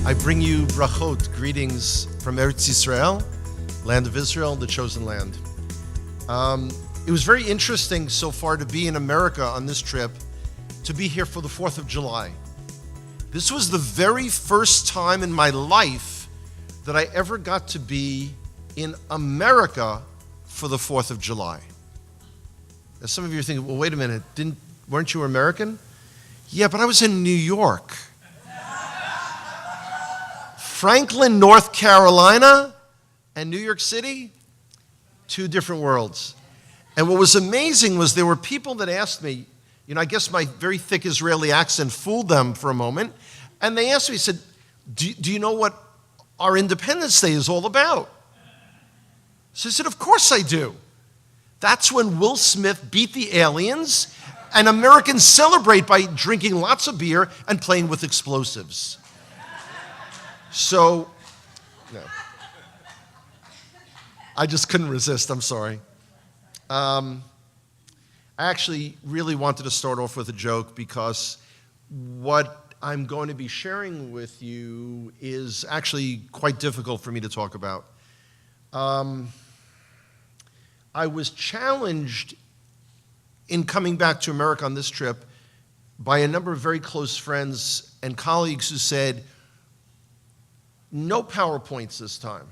I bring you brachot, greetings from Eretz Yisrael, land of Israel, the chosen land. It was very interesting so far to be in America on this trip, to be here for the 4th of July. This was the very first time in my life that I ever got to be in America for the 4th of July. Now, some of you are thinking, well, wait a minute, weren't you American? Yeah, but I was in New York. Franklin, North Carolina, and New York City, two different worlds. And what was amazing was there were people that asked me, I guess my very thick Israeli accent fooled them for a moment, and they asked me, said, do you know what our Independence Day is all about? So I said, of course I do. That's when Will Smith beat the aliens, and Americans celebrate by drinking lots of beer and playing with explosives. So, no. I just couldn't resist, I'm sorry. I actually really wanted to start off with a joke because what I'm going to be sharing with you is actually quite difficult for me to talk about. I was challenged in coming back to America on this trip by a number of very close friends and colleagues who said, no PowerPoints this time.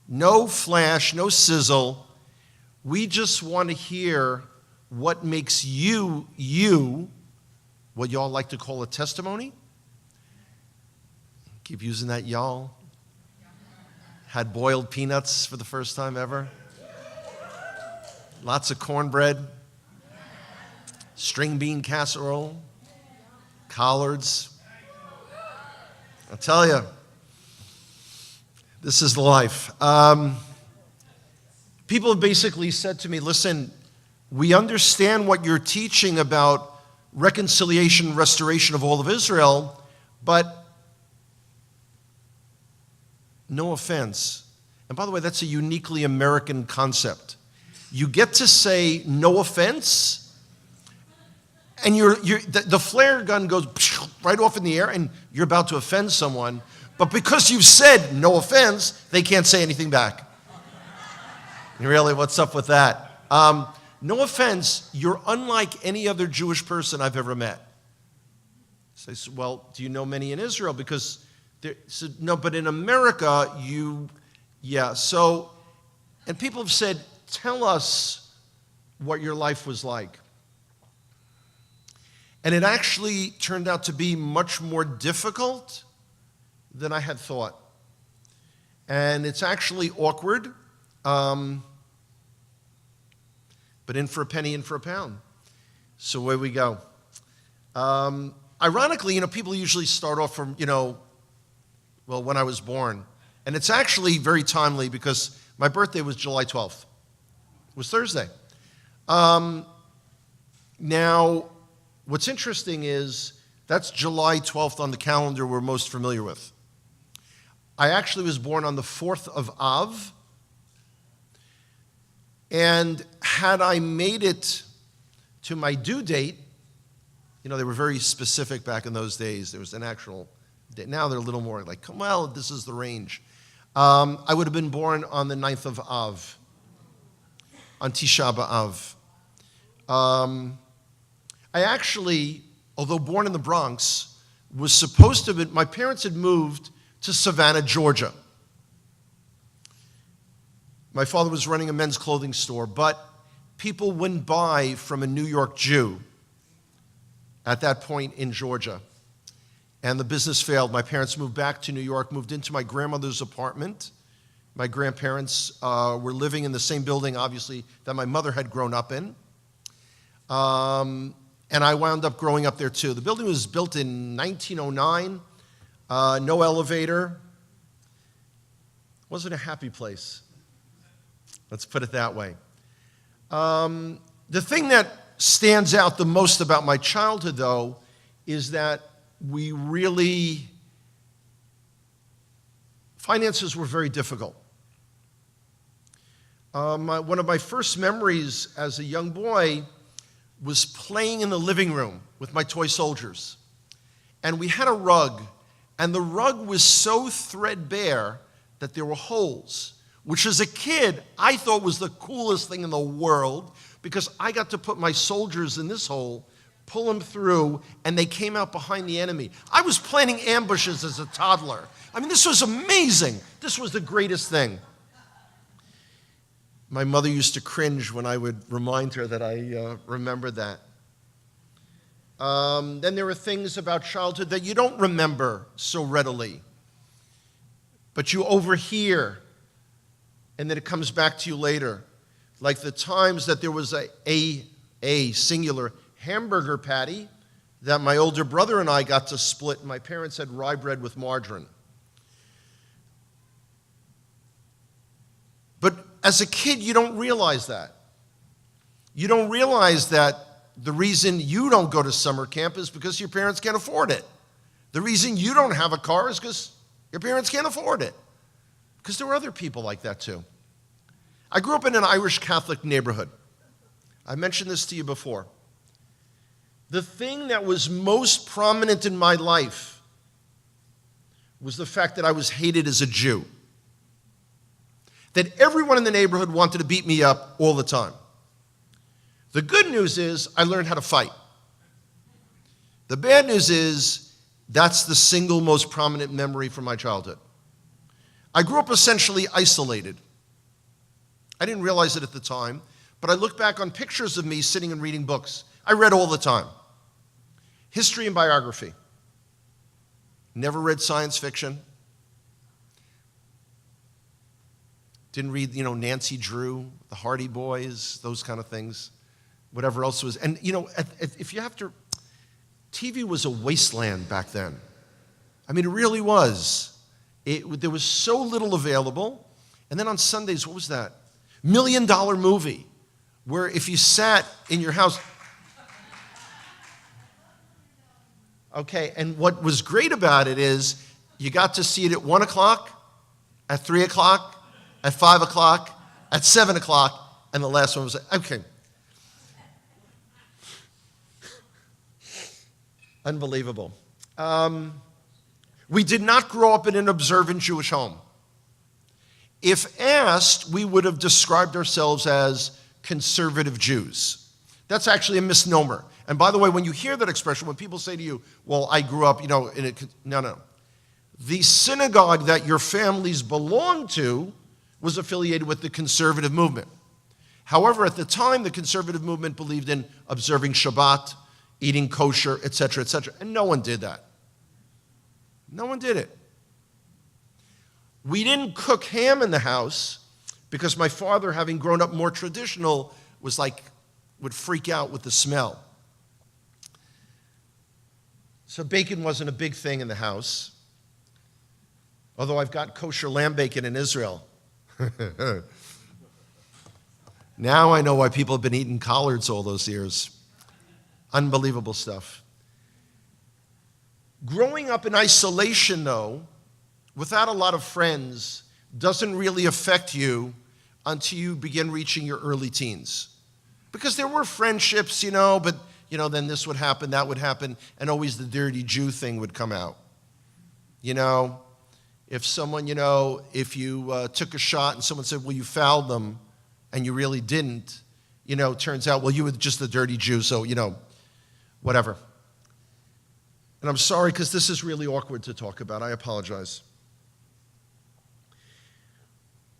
No flash, no sizzle. We just want to hear what makes you, what y'all like to call a testimony. Keep using that y'all. Had boiled peanuts for the first time ever. Lots of cornbread. String bean casserole. Collards. I'll tell you. This is the life. People have basically said to me, listen, we understand what you're teaching about reconciliation, restoration of all of Israel, but no offense. And by the way, that's a uniquely American concept. You get to say no offense, and the flare gun goes right off in the air, and you're about to offend someone. But because you've said no offense, they can't say anything back. Really, what's up with that? No offense, you're unlike any other Jewish person I've ever met. So I said, well, do you know many in Israel? Because no, but in America, yeah. So, and people have said, tell us what your life was like. And it actually turned out to be much more difficult than I had thought. And it's actually awkward, but in for a penny, in for a pound. So away we go. Ironically, people usually start off from, when I was born. And it's actually very timely because my birthday was July 12th. It was Thursday. Now, what's interesting is that's July 12th on the calendar we're most familiar with. I actually was born on the 4th of Av, and had I made it to my due date, they were very specific back in those days. There was an actual date. Now they're a little more like, well, this is the range. I would have been born on the 9th of Av, on Tisha B'Av. I actually, although born in the Bronx, was supposed to be, my parents had moved to Savannah, Georgia. My father was running a men's clothing store, but people wouldn't buy from a New York Jew at that point in Georgia. And the business failed. My parents moved back to New York, moved into my grandmother's apartment. My grandparents were living in the same building, obviously, that my mother had grown up in. And I wound up growing up there too. The building was built in 1909. No elevator. Wasn't a happy place. Let's put it that way. The thing that stands out the most about my childhood, though, is that finances were very difficult. One of my first memories as a young boy was playing in the living room with my toy soldiers. And we had a rug, And the rug was so threadbare that there were holes, which as a kid, I thought was the coolest thing in the world because I got to put my soldiers in this hole, pull them through, and they came out behind the enemy. I was planning ambushes as a toddler. I mean, this was amazing. This was the greatest thing. My mother used to cringe when I would remind her that I remembered that. Then there are things about childhood that you don't remember so readily, but you overhear, and then it comes back to you later. Like the times that there was a singular hamburger patty that my older brother and I got to split. My parents had rye bread with margarine. But as a kid, you don't realize that. You don't realize that the reason you don't go to summer camp is because your parents can't afford it. The reason you don't have a car is because your parents can't afford it. Because there were other people like that too. I grew up in an Irish Catholic neighborhood. I mentioned this to you before. The thing that was most prominent in my life was the fact that I was hated as a Jew. That everyone in the neighborhood wanted to beat me up all the time. The good news is I learned how to fight. The bad news is that's the single most prominent memory from my childhood. I grew up essentially isolated. I didn't realize it at the time, but I look back on pictures of me sitting and reading books. I read all the time. History and biography. Never read science fiction. Didn't read, Nancy Drew, the Hardy Boys, those kind of things. Whatever else was. And, if you have to, TV was a wasteland back then. I mean, it really was. There was so little available. And then on Sundays, what was that? $1 Million Movie, where if you sat in your house. Okay, and what was great about it is you got to see it at 1 o'clock, at 3 o'clock, at 5 o'clock, at 7 o'clock, and the last one was, okay. Unbelievable. We did not grow up in an observant Jewish home. If asked, we would have described ourselves as conservative Jews. That's actually a misnomer. And by the way, when you hear that expression, when people say to you, well, I grew up, in a, no. The synagogue that your families belonged to was affiliated with the conservative movement. However, at the time, the conservative movement believed in observing Shabbat, eating kosher, etc., and no one did that. No one did it. We didn't cook ham in the house because my father, having grown up more traditional, would freak out with the smell. So bacon wasn't a big thing in the house, although I've got kosher lamb bacon in Israel. Now I know why people have been eating collards all those years. Unbelievable stuff. Growing up in isolation, though, without a lot of friends, doesn't really affect you until you begin reaching your early teens. Because there were friendships, but, then this would happen, that would happen, and always the dirty Jew thing would come out. If someone, if you took a shot and someone said, well, you fouled them, and you really didn't, turns out, well, you were just a dirty Jew, so, whatever. And I'm sorry, because this is really awkward to talk about. I apologize.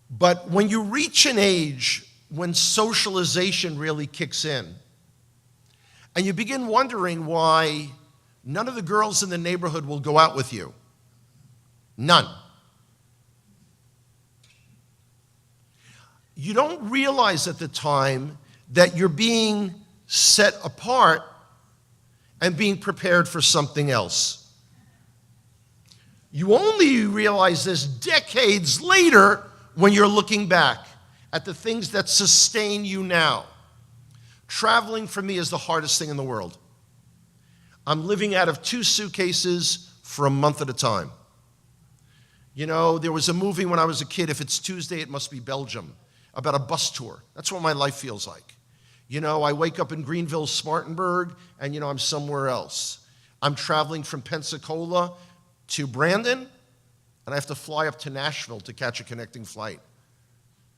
But when you reach an age when socialization really kicks in, and you begin wondering why none of the girls in the neighborhood will go out with you. None. You don't realize at the time that you're being set apart and being prepared for something else. You only realize this decades later when you're looking back at the things that sustain you now. Traveling for me is the hardest thing in the world. I'm living out of 2 suitcases for a month at a time. There was a movie when I was a kid, If It's Tuesday, It Must Be Belgium, about a bus tour. That's what my life feels like. I wake up in Greenville, Spartanburg, and, I'm somewhere else. I'm traveling from Pensacola to Brandon, and I have to fly up to Nashville to catch a connecting flight.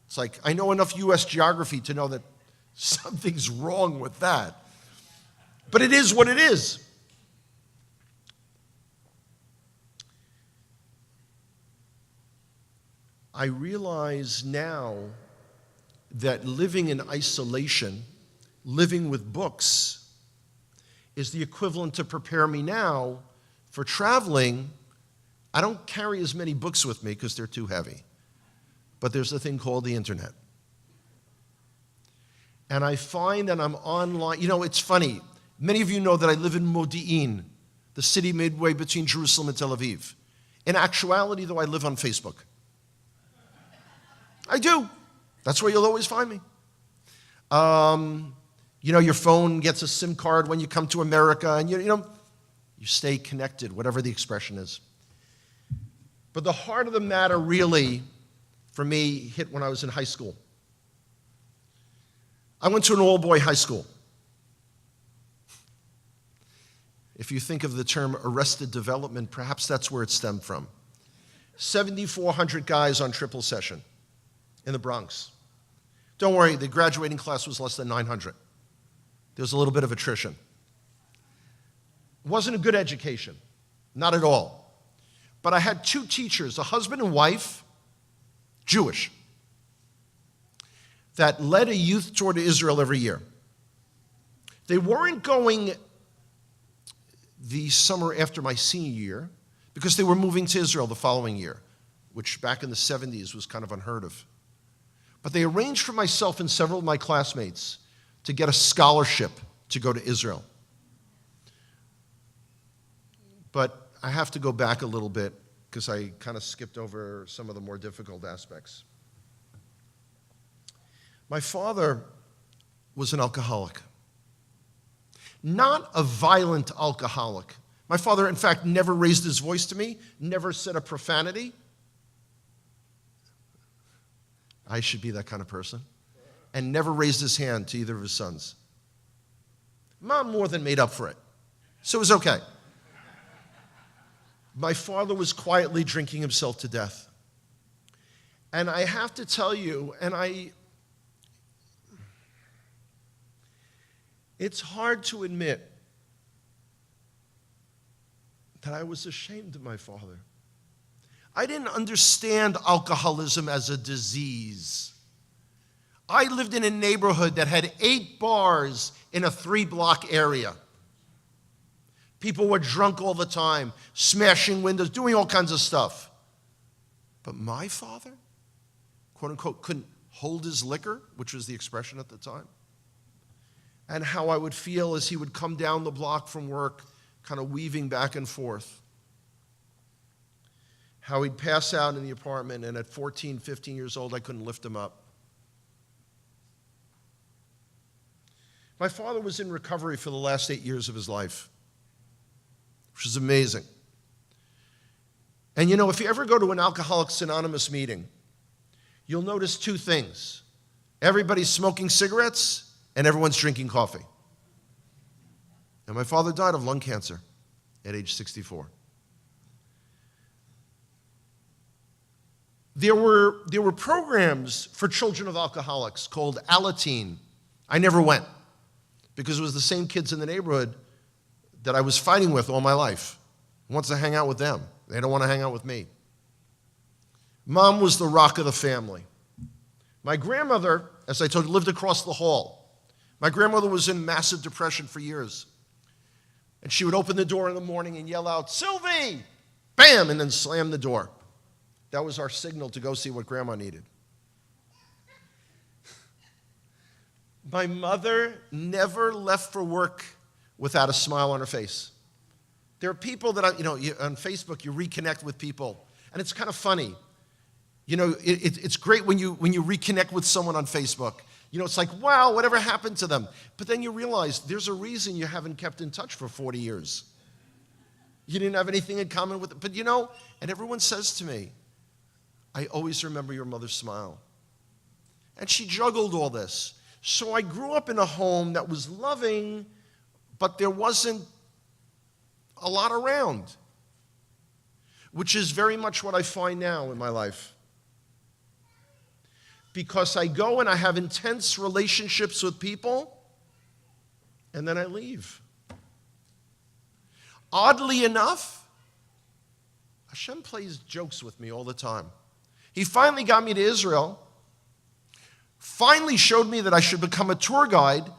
It's like, I know enough U.S. geography to know that something's wrong with that. But it is what it is. I realize now that living in isolation, living with books, is the equivalent to prepare me now for traveling. I don't carry as many books with me because they're too heavy. But there's a thing called the internet. And I find that I'm online. You know, it's funny. Many of you know that I live in Modi'in, the city midway between Jerusalem and Tel Aviv. In actuality, though, I live on Facebook. I do. That's where you'll always find me. You know, your phone gets a SIM card when you come to America, and you stay connected, whatever the expression is. But the heart of the matter really, for me, hit when I was in high school. I went to an all-boy high school. If you think of the term arrested development, perhaps that's where it stemmed from. 7,400 guys on triple session in the Bronx. Don't worry, the graduating class was less than 900. There was a little bit of attrition. It wasn't a good education, not at all. But I had two teachers, a husband and wife, Jewish, that led a youth tour to Israel every year. They weren't going the summer after my senior year because they were moving to Israel the following year, which back in the 70s was kind of unheard of. But they arranged for myself and several of my classmates to get a scholarship to go to Israel. But I have to go back a little bit because I kind of skipped over some of the more difficult aspects. My father was an alcoholic. Not a violent alcoholic. My father, in fact, never raised his voice to me, never said a profanity. I should be that kind of person. And never raised his hand to either of his sons. Mom more than made up for it. So it was okay. My father was quietly drinking himself to death. And I have to tell you, it's hard to admit that I was ashamed of my father. I didn't understand alcoholism as a disease. I lived in a neighborhood that had 8 bars in a 3-block area. People were drunk all the time, smashing windows, doing all kinds of stuff. But my father, quote unquote, couldn't hold his liquor, which was the expression at the time. And how I would feel as he would come down the block from work, kind of weaving back and forth. How he'd pass out in the apartment, and at 14, 15 years old, I couldn't lift him up. My father was in recovery for the last 8 years of his life, which is amazing. And you know, if you ever go to an Alcoholics Anonymous meeting, you'll notice 2 things. Everybody's smoking cigarettes, and everyone's drinking coffee. And my father died of lung cancer at age 64. There were programs for children of alcoholics called Alateen. I never went because it was the same kids in the neighborhood that I was fighting with all my life. Who wants to hang out with them? They don't want to hang out with me. Mom was the rock of the family. My grandmother, as I told you, lived across the hall. My grandmother was in massive depression for years. And she would open the door in the morning and yell out, "Sylvie!" Bam! And then slam the door. That was our signal to go see what Grandma needed. My mother never left for work without a smile on her face. There are people that, on Facebook, you reconnect with people. And it's kind of funny. You know, it's great when you reconnect with someone on Facebook. You know, it's like, wow, whatever happened to them? But then you realize there's a reason you haven't kept in touch for 40 years. You didn't have anything in common with them. But and everyone says to me, I always remember your mother's smile. And she juggled all this. So I grew up in a home that was loving, but there wasn't a lot around. which is very much what I find now in my life. Because I go and I have intense relationships with people, and then I leave. Oddly enough, Hashem plays jokes with me all the time. He finally got me to Israel, finally showed me that I should become a tour guide,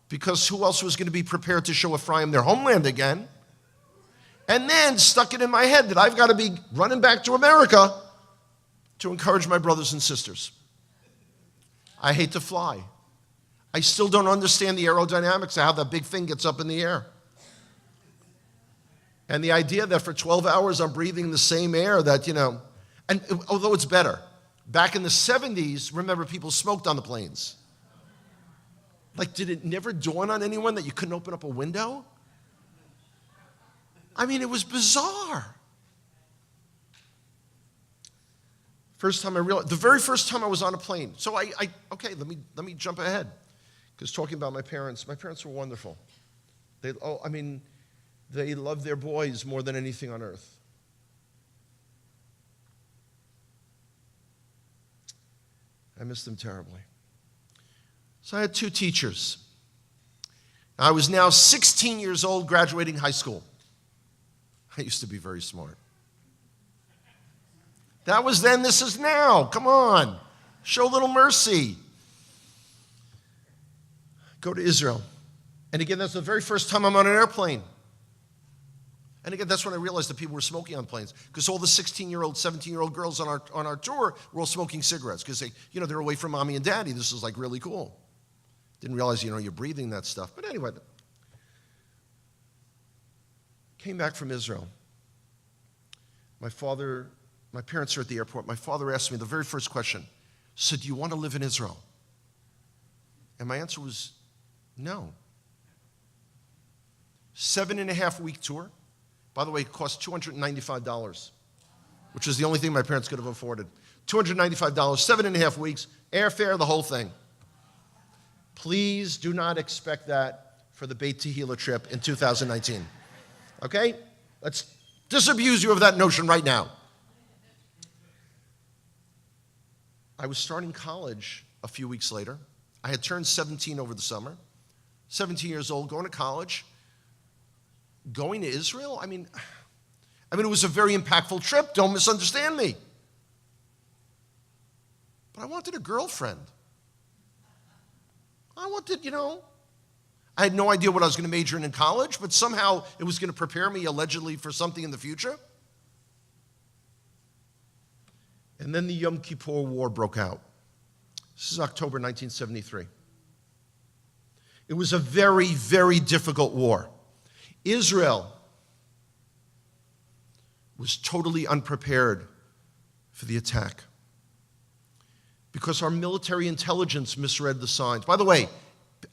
because who else was going to be prepared to show Ephraim their homeland again? And then stuck it in my head that I've got to be running back to America to encourage my brothers and sisters. I hate to fly. I still don't understand the aerodynamics of how that big thing gets up in the air. And the idea that for 12 hours I'm breathing the same air that, and although it's better. Back in the 70s, remember, people smoked on the planes. Like, did it never dawn on anyone that you couldn't open up a window? I mean, it was bizarre. First time I realized, the very first time I was on a plane. So okay, let me jump ahead. Because talking about my parents were wonderful. They loved their boys more than anything on earth. I miss them terribly. So I had two teachers. I was now 16 years old, graduating high school. I used to be very smart. That was then, this is now. Come on. Show a little mercy. Go to Israel. And again, that's the very first time I'm on an airplane. And again, that's when I realized that people were smoking on planes. Because all the 16-year-old, 17-year-old girls on our tour were all smoking cigarettes. Because they're away from mommy and daddy. This is like really cool. Didn't realize, you're breathing that stuff. But anyway, came back from Israel. My parents are at the airport. My father asked me the very first question, so do you want to live in Israel? And my answer was no. 7.5-week tour. By the way, it cost $295, which is the only thing my parents could have afforded. $295, 7.5 weeks, airfare, the whole thing. Please do not expect that for the Beit Tehila trip in 2019. Okay? Let's disabuse you of that notion right now. I was starting college a few weeks later. I had turned 17 over the summer. 17 years old, going to college. Going to Israel? I mean, it was a very impactful trip. Don't misunderstand me. But I wanted a girlfriend. I had no idea what I was going to major in college, but somehow it was going to prepare me allegedly for something in the future. And then the Yom Kippur War broke out. This is October 1973. It was a very, very difficult war. Israel was totally unprepared for the attack because our military intelligence misread the signs. By the way,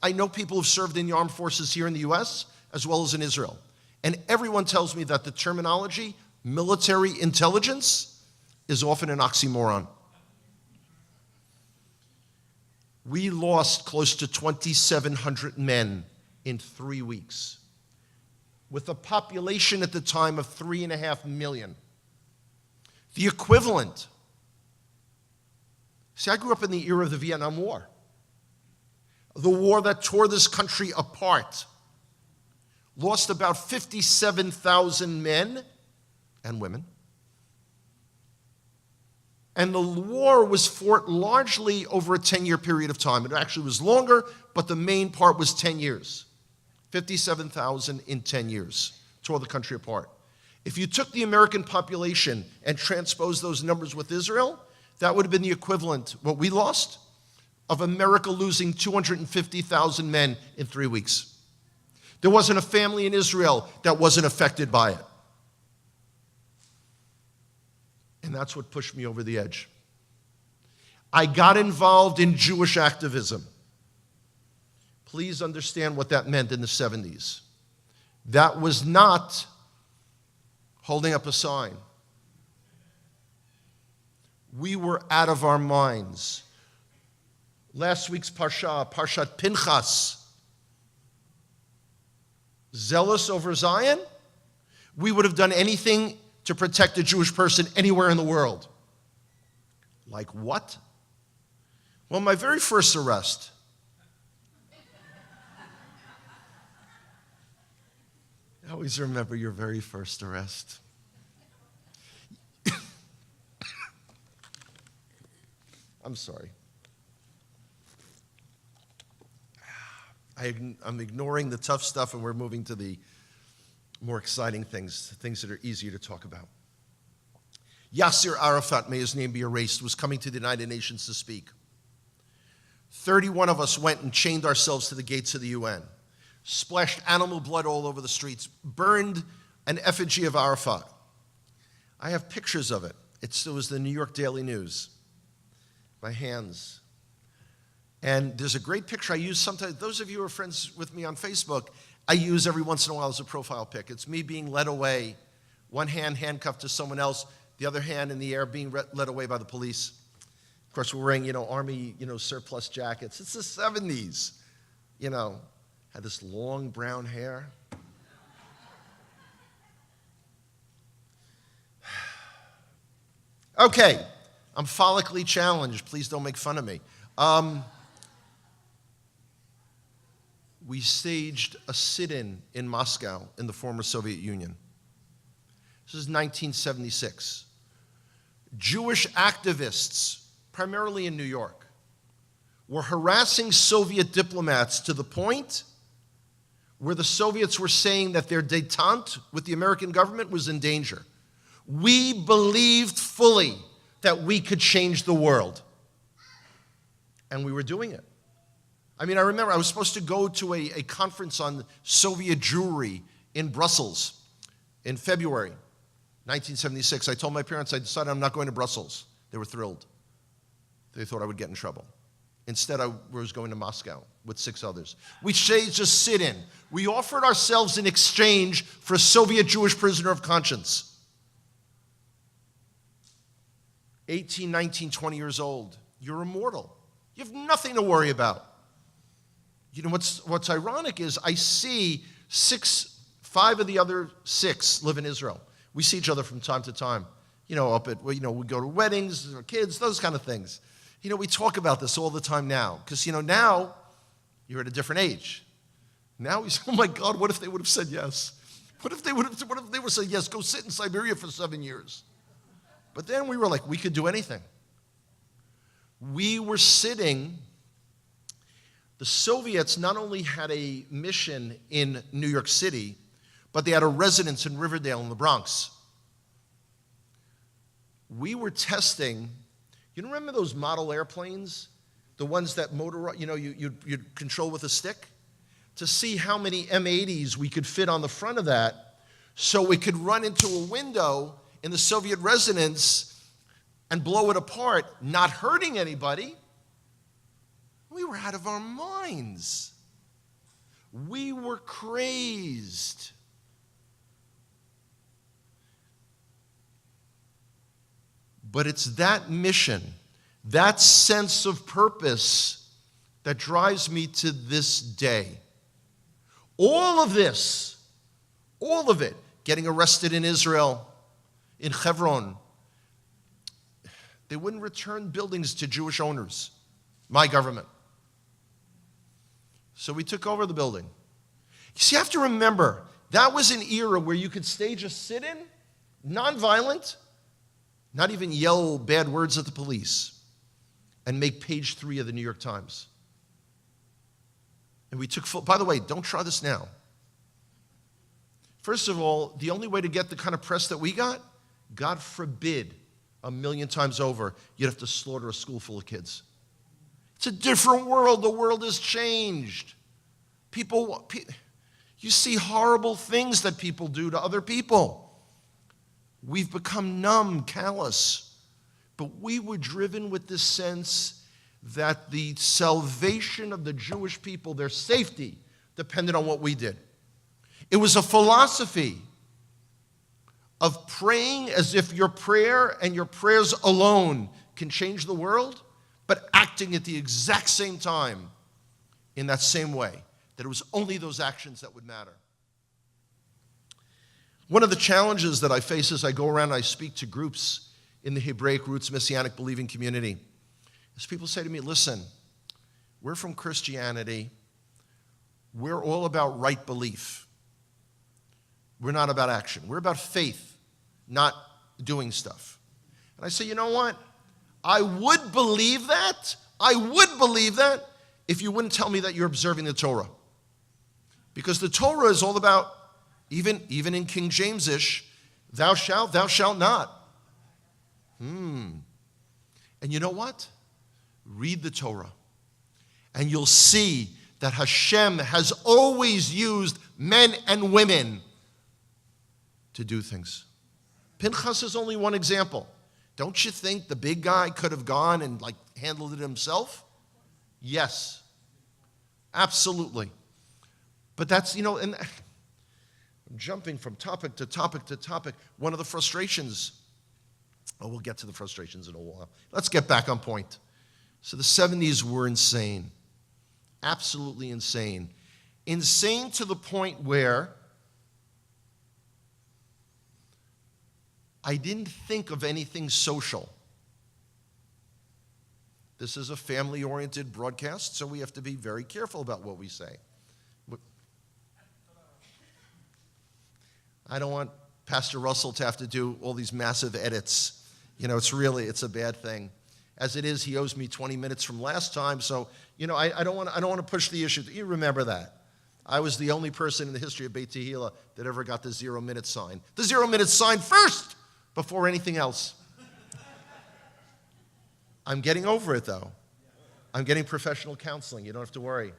I know people who've served in the armed forces here in the U.S. as well as in Israel, and everyone tells me that the terminology military intelligence is often an oxymoron. We lost close to 2,700 men in 3 weeks, with a population at the time of 3.5 million. The equivalent. See, I grew up in the era of the Vietnam War. The war that tore this country apart. Lost about 57,000 men and women. And the war was fought largely over a 10-year period of time. It actually was longer, but the main part was 10 years. 57,000 in 10 years, tore the country apart. If you took the American population and transposed those numbers with Israel, that would have been the equivalent, what we lost, of America losing 250,000 men in 3 weeks. There wasn't a family in Israel that wasn't affected by it. And that's what pushed me over the edge. I got involved in Jewish activism. Please understand what that meant in the 70s. That was not holding up a sign. We were out of our minds. Last week's Parshat Pinchas, zealous over Zion, we would have done anything to protect a Jewish person anywhere in the world. Like what? Well, my very first arrest. Always remember your very first arrest. I'm sorry. I'm ignoring the tough stuff and we're moving to the more exciting things that are easier to talk about. Yasser Arafat, may his name be erased, was coming to the United Nations to speak. 31 of us went and chained ourselves to the gates of the UN, splashed animal blood all over the streets, burned an effigy of Arafat. I have pictures of it. It was the New York Daily News. My hands. And there's a great picture I use sometimes. Those of you who are friends with me on Facebook, I use every once in a while as a profile pic. It's me being led away, one hand handcuffed to someone else, the other hand in the air being led away by the police. Of course, we're wearing, army, surplus jackets. It's the 70s, Had this long brown hair. Okay, I'm follically challenged. Please don't make fun of me. We staged a sit-in in Moscow in the former Soviet Union. This is 1976. Jewish activists, primarily in New York, were harassing Soviet diplomats to the point where the Soviets were saying that their détente with the American government was in danger. We believed fully that we could change the world. And we were doing it. I remember I was supposed to go to a conference on Soviet Jewry in Brussels in February 1976. I told my parents I decided I'm not going to Brussels. They were thrilled. They thought I would get in trouble. Instead, I was going to Moscow with 6 others. We staged a sit-in. We offered ourselves in exchange for a Soviet Jewish prisoner of conscience. 18, 19, 20 years old. You're immortal. You have nothing to worry about. What's ironic is I see 5 of the other 6 live in Israel. We see each other from time to time. We go to weddings, our kids, those kind of things. We talk about this all the time now because, now you're at a different age. Now we say, oh my God, what if they would have said yes? What if they would have said yes, go sit in Siberia for 7 years? But then we were like, we could do anything. We were sitting, the Soviets not only had a mission in New York City, but they had a residence in Riverdale in the Bronx. We were testing, you remember those model airplanes? The ones that you'd control with a stick? To see how many M80s we could fit on the front of that so we could run into a window in the Soviet residence and blow it apart, not hurting anybody. We were out of our minds. We were crazed. But it's that mission, that sense of purpose that drives me to this day. All of this, all of it, getting arrested in Israel, in Hebron, they wouldn't return buildings to Jewish owners, my government. So we took over the building. You see, you have to remember, that was an era where you could stage a sit-in, nonviolent, not even yell bad words at the police, and make page 3 of the New York Times. And we took full, by the way, don't try this now. First of all, the only way to get the kind of press that we got, God forbid, 1,000,000 times over, you'd have to slaughter a school full of kids. It's a different world. The world has changed. You see horrible things that people do to other people. We've become numb, callous. But we were driven with this sense that the salvation of the Jewish people, their safety, depended on what we did. It was a philosophy of praying as if your prayer and your prayers alone can change the world, but acting at the exact same time in that same way, that it was only those actions that would matter. One of the challenges that I face as I go around and I speak to groups in the Hebraic roots Messianic believing community is people say to me, listen, we're from Christianity. We're all about right belief. We're not about action. We're about faith, not doing stuff. And I say, you know what? I would believe that. I would believe that if you wouldn't tell me that you're observing the Torah. Because the Torah is all about, even in King James-ish, thou shalt not. And you know what? Read the Torah. And you'll see that Hashem has always used men and women to do things. Pinchas is only one example. Don't you think the big guy could have gone and handled it himself? Yes, absolutely. But that's, and I'm jumping from topic to topic to topic. One of the frustrations, we'll get to the frustrations in a while. Let's get back on point. So the 70s were insane, absolutely insane. Insane to the point where I didn't think of anything social. This is a family-oriented broadcast, so we have to be very careful about what we say. I don't want Pastor Russell to have to do all these massive edits. It's a bad thing. As it is, he owes me 20 minutes from last time, so I don't want to push the issue. You remember that. I was the only person in the history of Beit Tehila that ever got the 0-minute sign. The 0-minute sign first, before anything else. I'm getting over it, though. I'm getting professional counseling. You don't have to worry.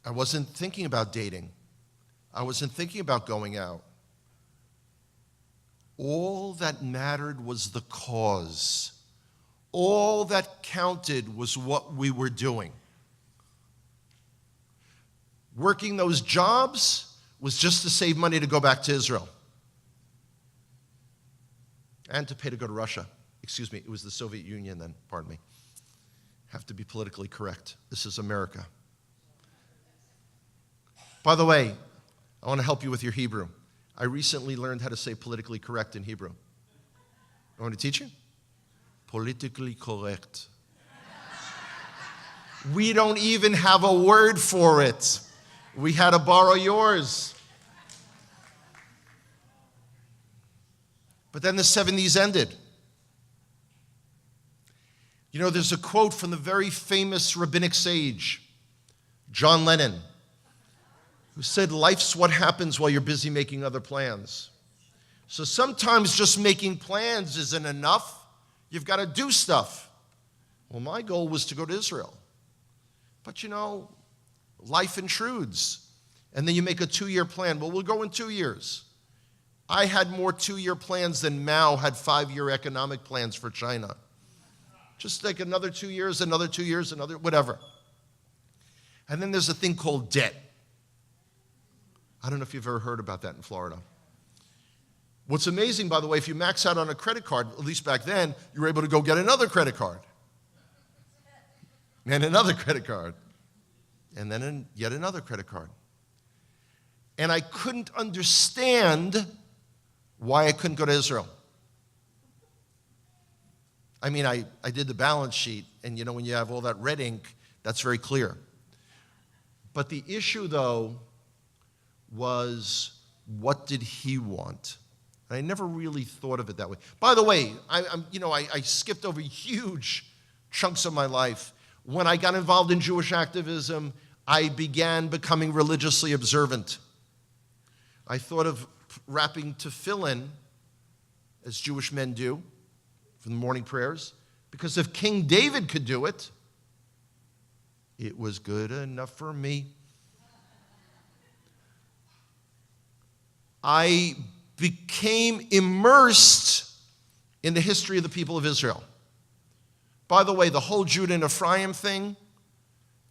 I wasn't thinking about dating. I wasn't thinking about going out. All that mattered was the cause. All that counted was what we were doing. Working those jobs was just to save money to go back to Israel. And to pay to go to Russia. Excuse me, it was the Soviet Union then, pardon me. Have to be politically correct. This is America. By the way, I want to help you with your Hebrew. I recently learned how to say politically correct in Hebrew. I want to teach you? Politically correct. We don't even have a word for it. We had to borrow yours. But then the 70s ended. There's a quote from the very famous rabbinic sage, John Lennon, who said, life's what happens while you're busy making other plans. So sometimes just making plans isn't enough. You've got to do stuff. Well, my goal was to go to Israel. But life intrudes. And then you make a 2-year plan. Well, we'll go in 2 years. I had more 2-year plans than Mao had 5-year economic plans for China. Just like another 2 years, another 2 years, another, whatever. And then there's a thing called debt. I don't know if you've ever heard about that in Florida. What's amazing, by the way, if you max out on a credit card, at least back then, you were able to go get another credit card. And another credit card. And then yet another credit card. And I couldn't understand why I couldn't go to Israel. I mean, I did the balance sheet, and when you have all that red ink, that's very clear. But the issue, though, was what did he want? And I never really thought of it that way. By the way, I skipped over huge chunks of my life. When I got involved in Jewish activism, I began becoming religiously observant. I thought of wrapping tefillin, as Jewish men do, for the morning prayers, because if King David could do it, it was good enough for me. I became immersed in the history of the people of Israel. By the way, the whole Judah and Ephraim thing,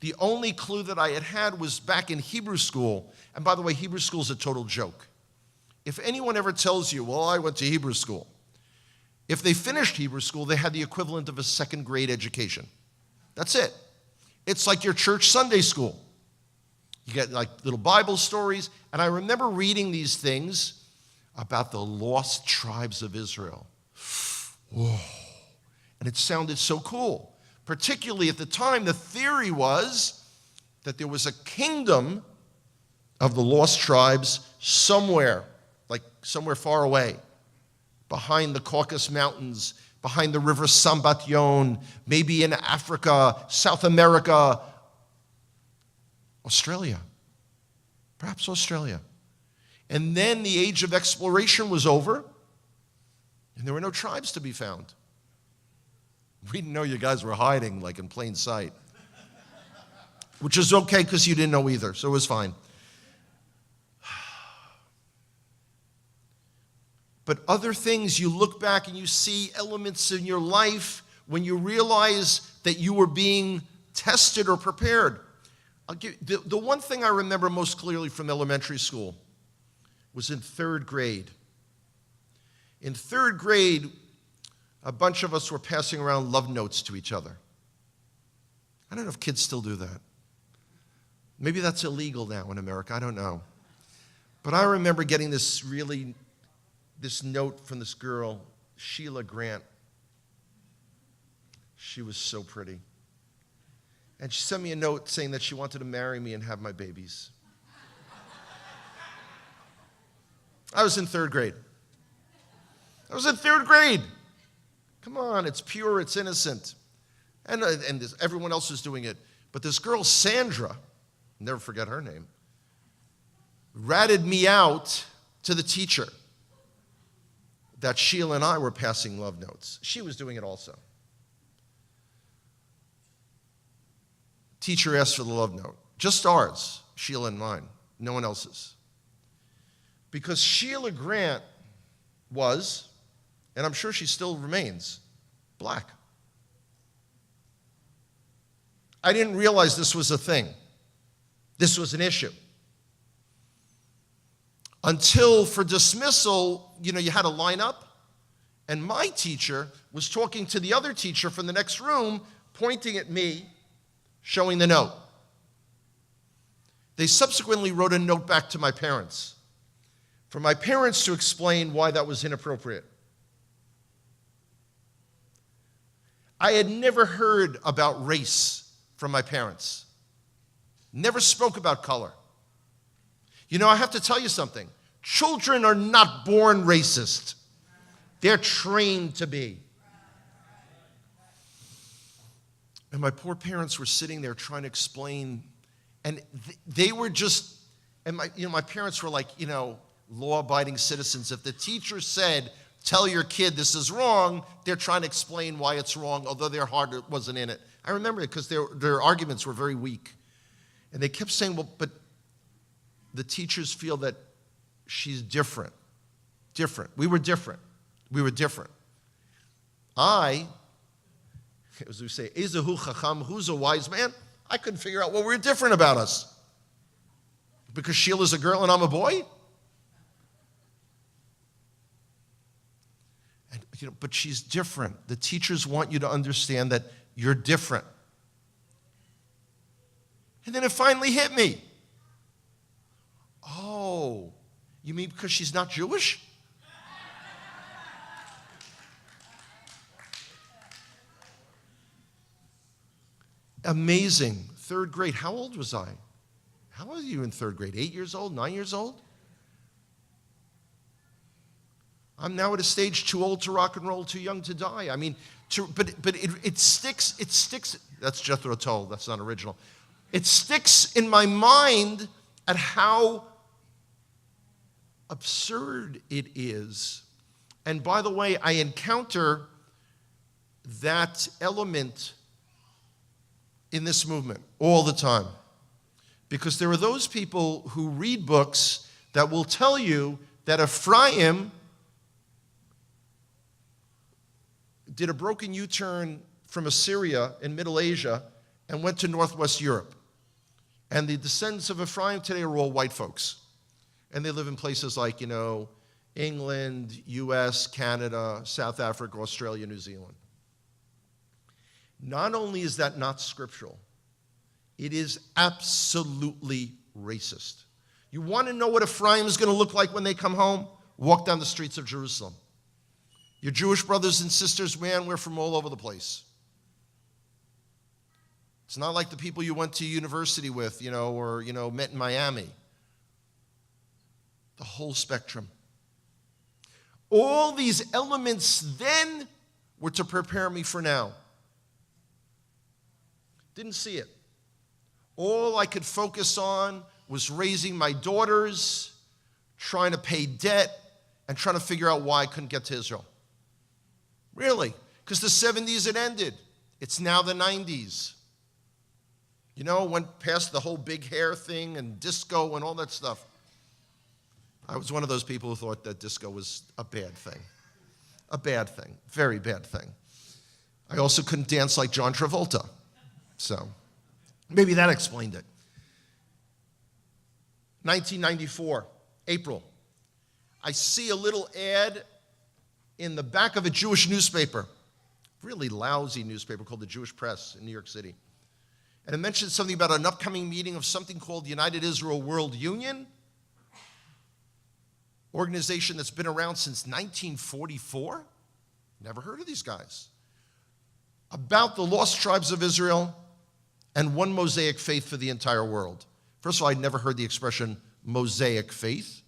the only clue that I had was back in Hebrew school. And by the way, Hebrew school is a total joke. If anyone ever tells you, well, I went to Hebrew school, if they finished Hebrew school, they had the equivalent of a second grade education. That's it. It's like your church Sunday school. You get like little Bible stories. And I remember reading these things about the lost tribes of Israel. Whoa. And it sounded so cool. Particularly at the time, the theory was that there was a kingdom of the lost tribes somewhere, like somewhere far away, behind the Caucasus Mountains, behind the river Sambatyon, maybe in Africa, South America, Australia, perhaps Australia. And then the age of exploration was over, and there were no tribes to be found. We didn't know you guys were hiding, like in plain sight, which is okay because you didn't know either, so it was fine. But other things, you look back and you see elements in your life when you realize that you were being tested or prepared. The one thing I remember most clearly from elementary school was in third grade. In third grade, a bunch of us were passing around love notes to each other. I don't know if kids still do that. Maybe that's illegal now in America, I don't know. But I remember getting this note from this girl, Sheila Grant. She was so pretty. And she sent me a note saying that she wanted to marry me and have my babies. I was in third grade. Come on, it's pure, it's innocent. And everyone else is doing it. But this girl, Sandra, never forget her name, ratted me out to the teacher that Sheila and I were passing love notes. She was doing it also. Teacher asked for the love note. Just ours, Sheila and mine, no one else's. Because Sheila Grant was, and I'm sure she still remains, black. I didn't realize this was a thing. This was an issue. Until for dismissal, you had to line up, and my teacher was talking to the other teacher from the next room, pointing at me, showing the note. They subsequently wrote a note back to my parents, for my parents to explain why that was inappropriate. I had never heard about race from my parents. Never spoke about color. I have to tell you something. Children are not born racist. They're trained to be. And my poor parents were sitting there trying to explain, and they were just, and my parents were like, law-abiding citizens. If the teacher said, tell your kid this is wrong, they're trying to explain why it's wrong, although their heart wasn't in it. I remember it because their arguments were very weak. And they kept saying, well, but the teachers feel that she's different. We were different. As we say, Ezehu Chacham, who's a wise man? I couldn't figure out what were different about us. Because Sheila's a girl and I'm a boy? And, but she's different. The teachers want you to understand that you're different. And then it finally hit me. Oh, you mean because she's not Jewish? Amazing. Third grade. How old was I? How old were you in third grade? 8 years old? 9 years old? I'm now at a stage too old to rock and roll, too young to die. I mean, but it sticks. It sticks. That's Jethro Tull. That's not original. It sticks in my mind at how absurd it is. And by the way, I encounter that element in this movement all the time. Because there are those people who read books that will tell you that Ephraim did a broken U-turn from Assyria in Middle Asia and went to Northwest Europe. And the descendants of Ephraim today are all white folks. And they live in places like, England, US, Canada, South Africa, Australia, New Zealand. Not only is that not scriptural, it is absolutely racist. You want to know what Ephraim is going to look like when they come home? Walk down the streets of Jerusalem. Your Jewish brothers and sisters, man, we're from all over the place. It's not like the people you went to university with, or, met in Miami. The whole spectrum. All these elements then were to prepare me for now. Didn't see it. All I could focus on was raising my daughters, trying to pay debt, and trying to figure out why I couldn't get to Israel. Really, because the 70s had ended. It's now the 90s. Went past the whole big hair thing and disco and all that stuff. I was one of those people who thought that disco was a bad thing. A bad thing. Very bad thing. I also couldn't dance like John Travolta. So maybe that explained it. 1994, April. I see a little ad in the back of a Jewish newspaper, really lousy newspaper called the Jewish Press in New York City. And it mentioned something about an upcoming meeting of something called the United Israel World Union, organization that's been around since 1944. Never heard of these guys. About the lost tribes of Israel and one Mosaic faith for the entire world. First of all, I'd never heard the expression Mosaic faith.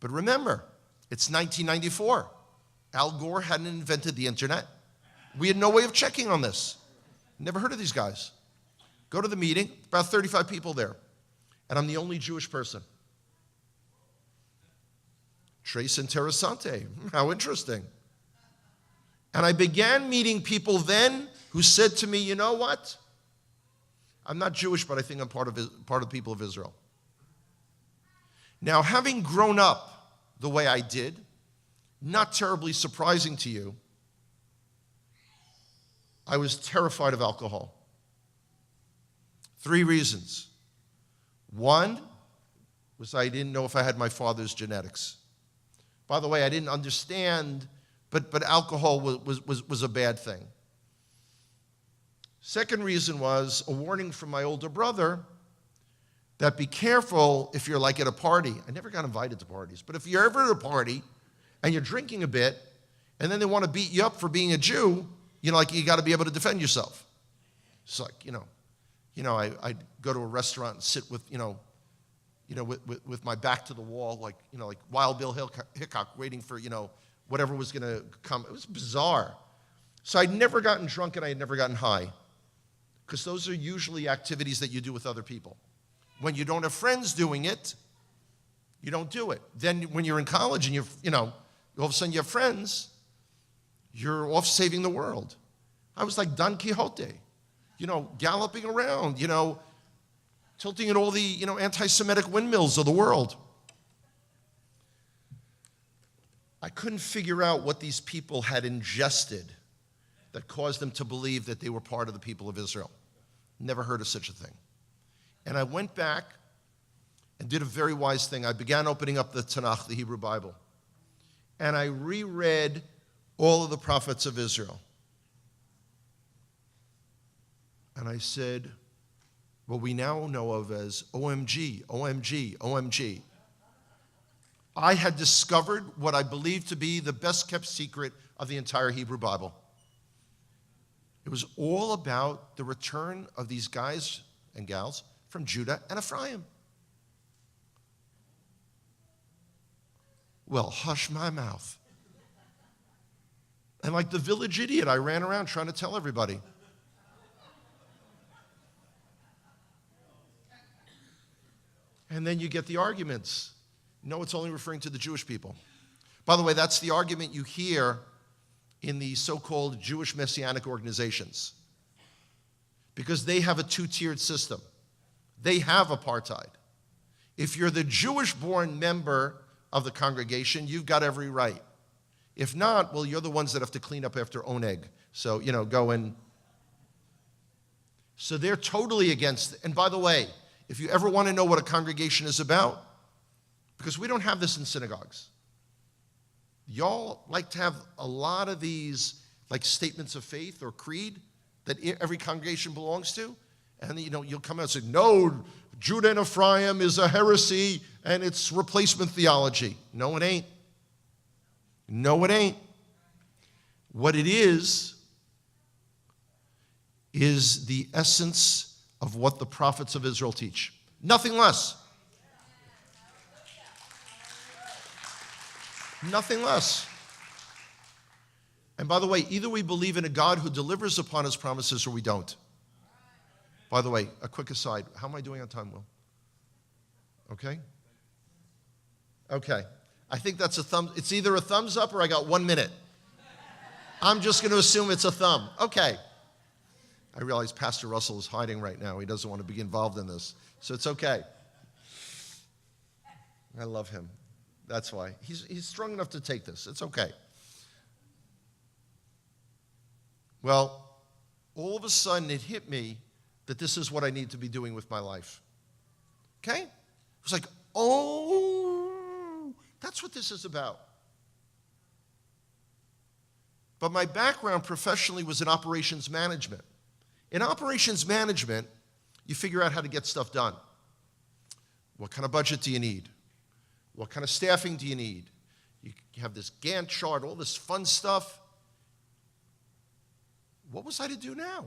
But remember, it's 1994. Al Gore hadn't invented the internet. We had no way of checking on this. Never heard of these guys. Go to the meeting, about 35 people there. And I'm the only Jewish person. Tres interessante. How interesting. And I began meeting people then who said to me, you know what? I'm not Jewish, but I think I'm part of the people of Israel. Now, having grown up the way I did, not terribly surprising to you, I was terrified of alcohol. 3 reasons. One was I didn't know if I had my father's genetics. By the way, I didn't understand, but alcohol was a bad thing. Second reason was a warning from my older brother that be careful if you're like at a party. I never got invited to parties, but if you're ever at a party and you're drinking a bit and then they want to beat you up for being a Jew, you got to be able to defend yourself. It's like, I'd go to a restaurant and sit with, with my back to the wall, like Wild Bill Hickok, waiting for, whatever was going to come. It was bizarre. So I'd never gotten drunk and I had never gotten high, because those are usually activities that you do with other people. When you don't have friends doing it, you don't do it. Then when you're in college and all of a sudden you have friends, you're off saving the world. I was like Don Quixote, galloping around, tilting at all the, anti-Semitic windmills of the world. I couldn't figure out what these people had ingested that caused them to believe that they were part of the people of Israel. Never heard of such a thing. And I went back and did a very wise thing. I began opening up the Tanakh, the Hebrew Bible, and I reread all of the prophets of Israel. And I said, what we now know of as OMG, OMG, OMG. I had discovered what I believed to be the best kept secret of the entire Hebrew Bible. It was all about the return of these guys and gals from Judah and Ephraim. Well, hush my mouth. And like the village idiot, I ran around trying to tell everybody. And then you get the arguments. No, it's only referring to the Jewish people. By the way, that's the argument you hear in the so-called Jewish Messianic organizations, because they have a 2-tiered system. They have apartheid. If you're the Jewish-born member of the congregation, you've got every right. If not, well, you're the ones that have to clean up after Oneg. So, go in. So they're totally against it. And by the way, if you ever want to know what a congregation is about, because we don't have this in synagogues. Y'all like to have a lot of these like statements of faith or creed that every congregation belongs to. And you'll come out and say, no, Judah and Ephraim is a heresy and it's replacement theology. No, it ain't. No, it ain't. What it is the essence of what the prophets of Israel teach. Nothing less. Nothing less. And by the way, either we believe in a God who delivers upon his promises or we don't. By the way, a quick aside. How am I doing on time, Will? Okay? Okay. I think that's it's either a thumbs up or I got 1 minute. I'm just going to assume it's a thumb. Okay. I realize Pastor Russell is hiding right now. He doesn't want to be involved in this. So it's okay. I love him. That's why. He's strong enough to take this. It's okay. Well, all of a sudden it hit me that this is what I need to be doing with my life. Okay? It was like, oh, that's what this is about. But my background professionally was in operations management. In operations management, you figure out how to get stuff done. What kind of budget do you need? What kind of staffing do you need? You have this Gantt chart, all this fun stuff. What was I to do now?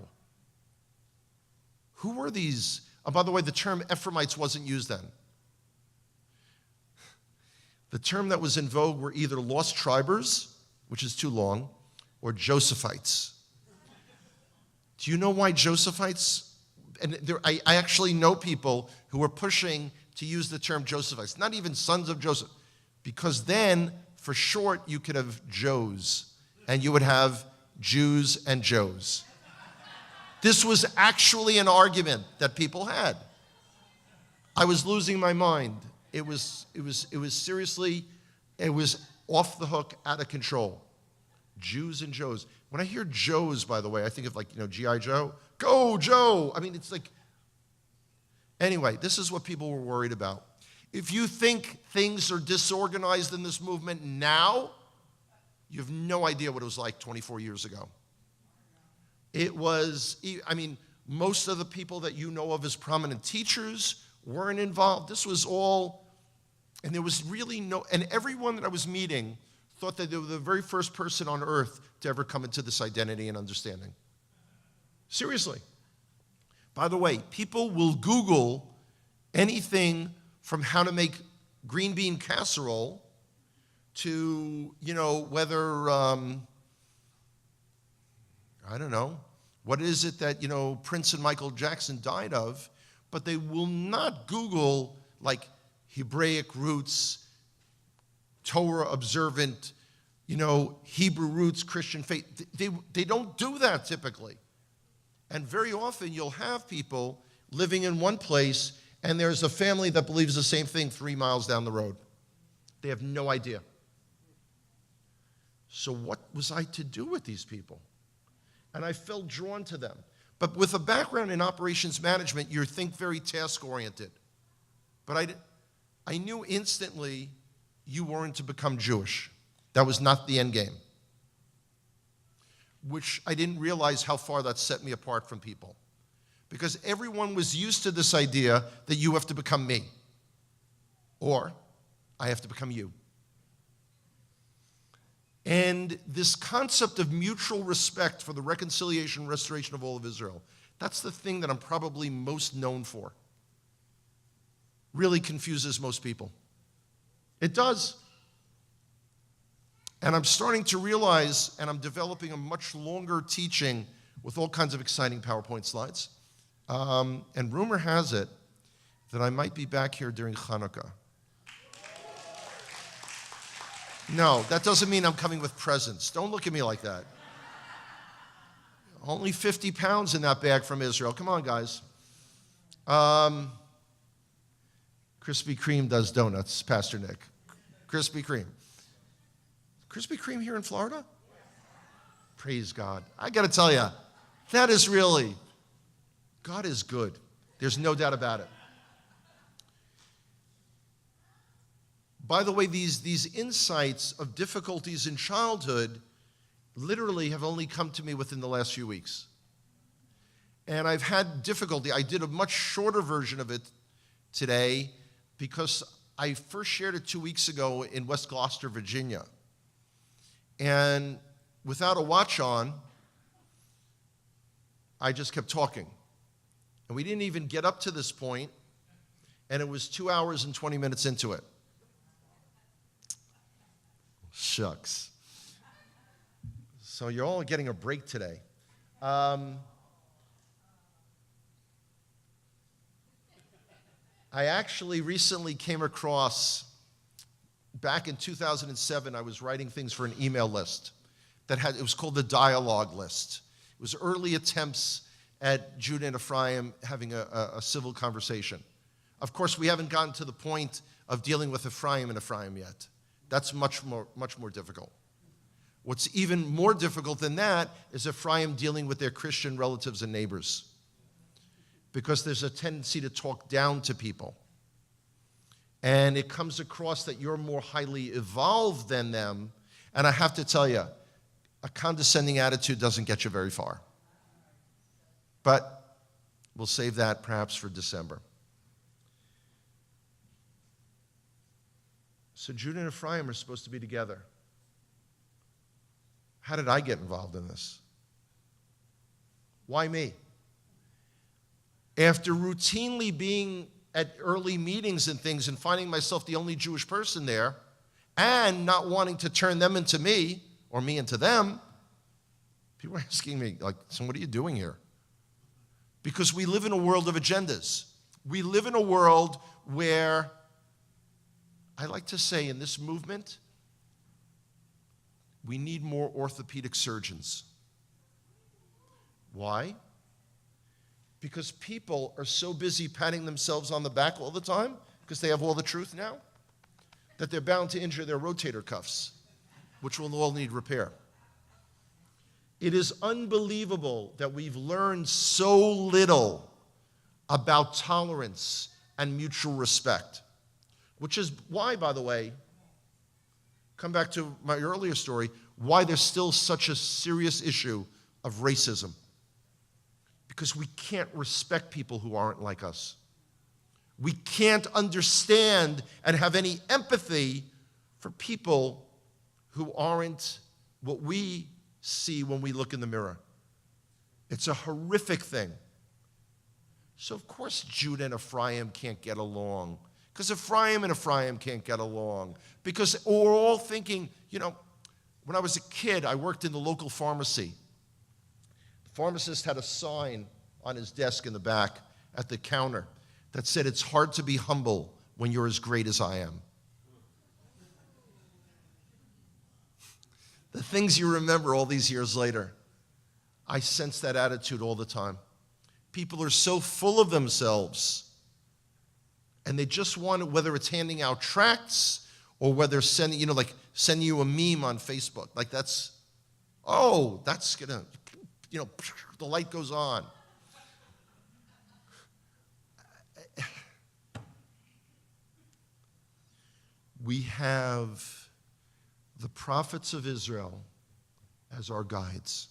Who were these? Oh, by the way, the term Ephraimites wasn't used then. The term that was in vogue were either lost tribers, which is too long, or Josephites. Do you know why Josephites? And I actually know people who are pushing to use the term Josephites, not even sons of Joseph, because then, for short, you could have Joes, and you would have Jews and Joes. This was actually an argument that people had. I was losing my mind. It was seriously, it was off the hook, out of control. Jews and Joes. When I hear Joes, by the way, I think of G.I. Joe. Go, Joe! I mean, it's like, anyway, this is what people were worried about. If you think things are disorganized in this movement now, you have no idea what it was like 24 years ago. It was, most of the people that you know of as prominent teachers weren't involved. This was all, and there was really and everyone that I was meeting thought that they were the very first person on earth to ever come into this identity and understanding. Seriously. By the way, people will Google anything from how to make green bean casserole to, whether, I don't know, what is it that, Prince and Michael Jackson died of, but they will not Google, like, Hebraic roots, Torah observant, Hebrew roots, Christian faith. They don't do that typically. And very often you'll have people living in one place and there's a family that believes the same thing 3 miles down the road. They have no idea. So what was I to do with these people? And I felt drawn to them. But with a background in operations management, you think very task-oriented. But I knew instantly you weren't to become Jewish. That was not the end game. Which I didn't realize how far that set me apart from people. Because everyone was used to this idea that you have to become me. Or I have to become you. And this concept of mutual respect for the reconciliation and restoration of all of Israel, that's the thing that I'm probably most known for. Really confuses most people. It does. And I'm starting to realize, and I'm developing a much longer teaching with all kinds of exciting PowerPoint slides. And rumor has it that I might be back here during Hanukkah. No, that doesn't mean I'm coming with presents. Don't look at me like that. Only 50 pounds in that bag from Israel. Come on, guys. Krispy Kreme does donuts, Pastor Nick. Krispy Kreme. Krispy Kreme here in Florida? Praise God. I got to tell you, that is really, God is good. There's no doubt about it. By the way, these insights of difficulties in childhood literally have only come to me within the last few weeks. And I've had difficulty. I did a much shorter version of it today because I first shared it 2 weeks ago in West Gloucester, Virginia. And without a watch on, I just kept talking. And we didn't even get up to this point, and it was 2 hours and 20 minutes into it. Shucks. So you're all getting a break today. I actually recently came across, back in 2007, I was writing things for an email list it was called the Dialogue List. It was early attempts at Judah and Ephraim having a civil conversation. Of course, we haven't gotten to the point of dealing with Ephraim and Ephraim yet. That's much more difficult. What's even more difficult than that is Ephraim dealing with their Christian relatives and neighbors, because there's a tendency to talk down to people. And it comes across that you're more highly evolved than them. And I have to tell you, a condescending attitude doesn't get you very far. But we'll save that perhaps for December. So Judah and Ephraim are supposed to be together. How did I get involved in this? Why me? After routinely being at early meetings and things and finding myself the only Jewish person there and not wanting to turn them into me or me into them, people are asking me, like, so what are you doing here? Because we live in a world of agendas. We live in a world where, I like to say in this movement, we need more orthopedic surgeons. Why? Because people are so busy patting themselves on the back all the time, because they have all the truth now, that they're bound to injure their rotator cuffs, which will all need repair. It is unbelievable that we've learned so little about tolerance and mutual respect, which is why, by the way, come back to my earlier story, why there's still such a serious issue of racism. Because we can't respect people who aren't like us. We can't understand and have any empathy for people who aren't what we see when we look in the mirror. It's a horrific thing. So of course Judah and Ephraim can't get along. Because Ephraim and Ephraim can't get along. Because we're all thinking, when I was a kid, I worked in the local pharmacy. The pharmacist had a sign on his desk in the back at the counter that said, "It's hard to be humble when you're as great as I am." The things you remember all these years later, I sense that attitude all the time. People are so full of themselves, and they just want, whether it's handing out tracts or whether sending you a meme on Facebook, like that's gonna, the light goes on. We have the prophets of Israel as our guides.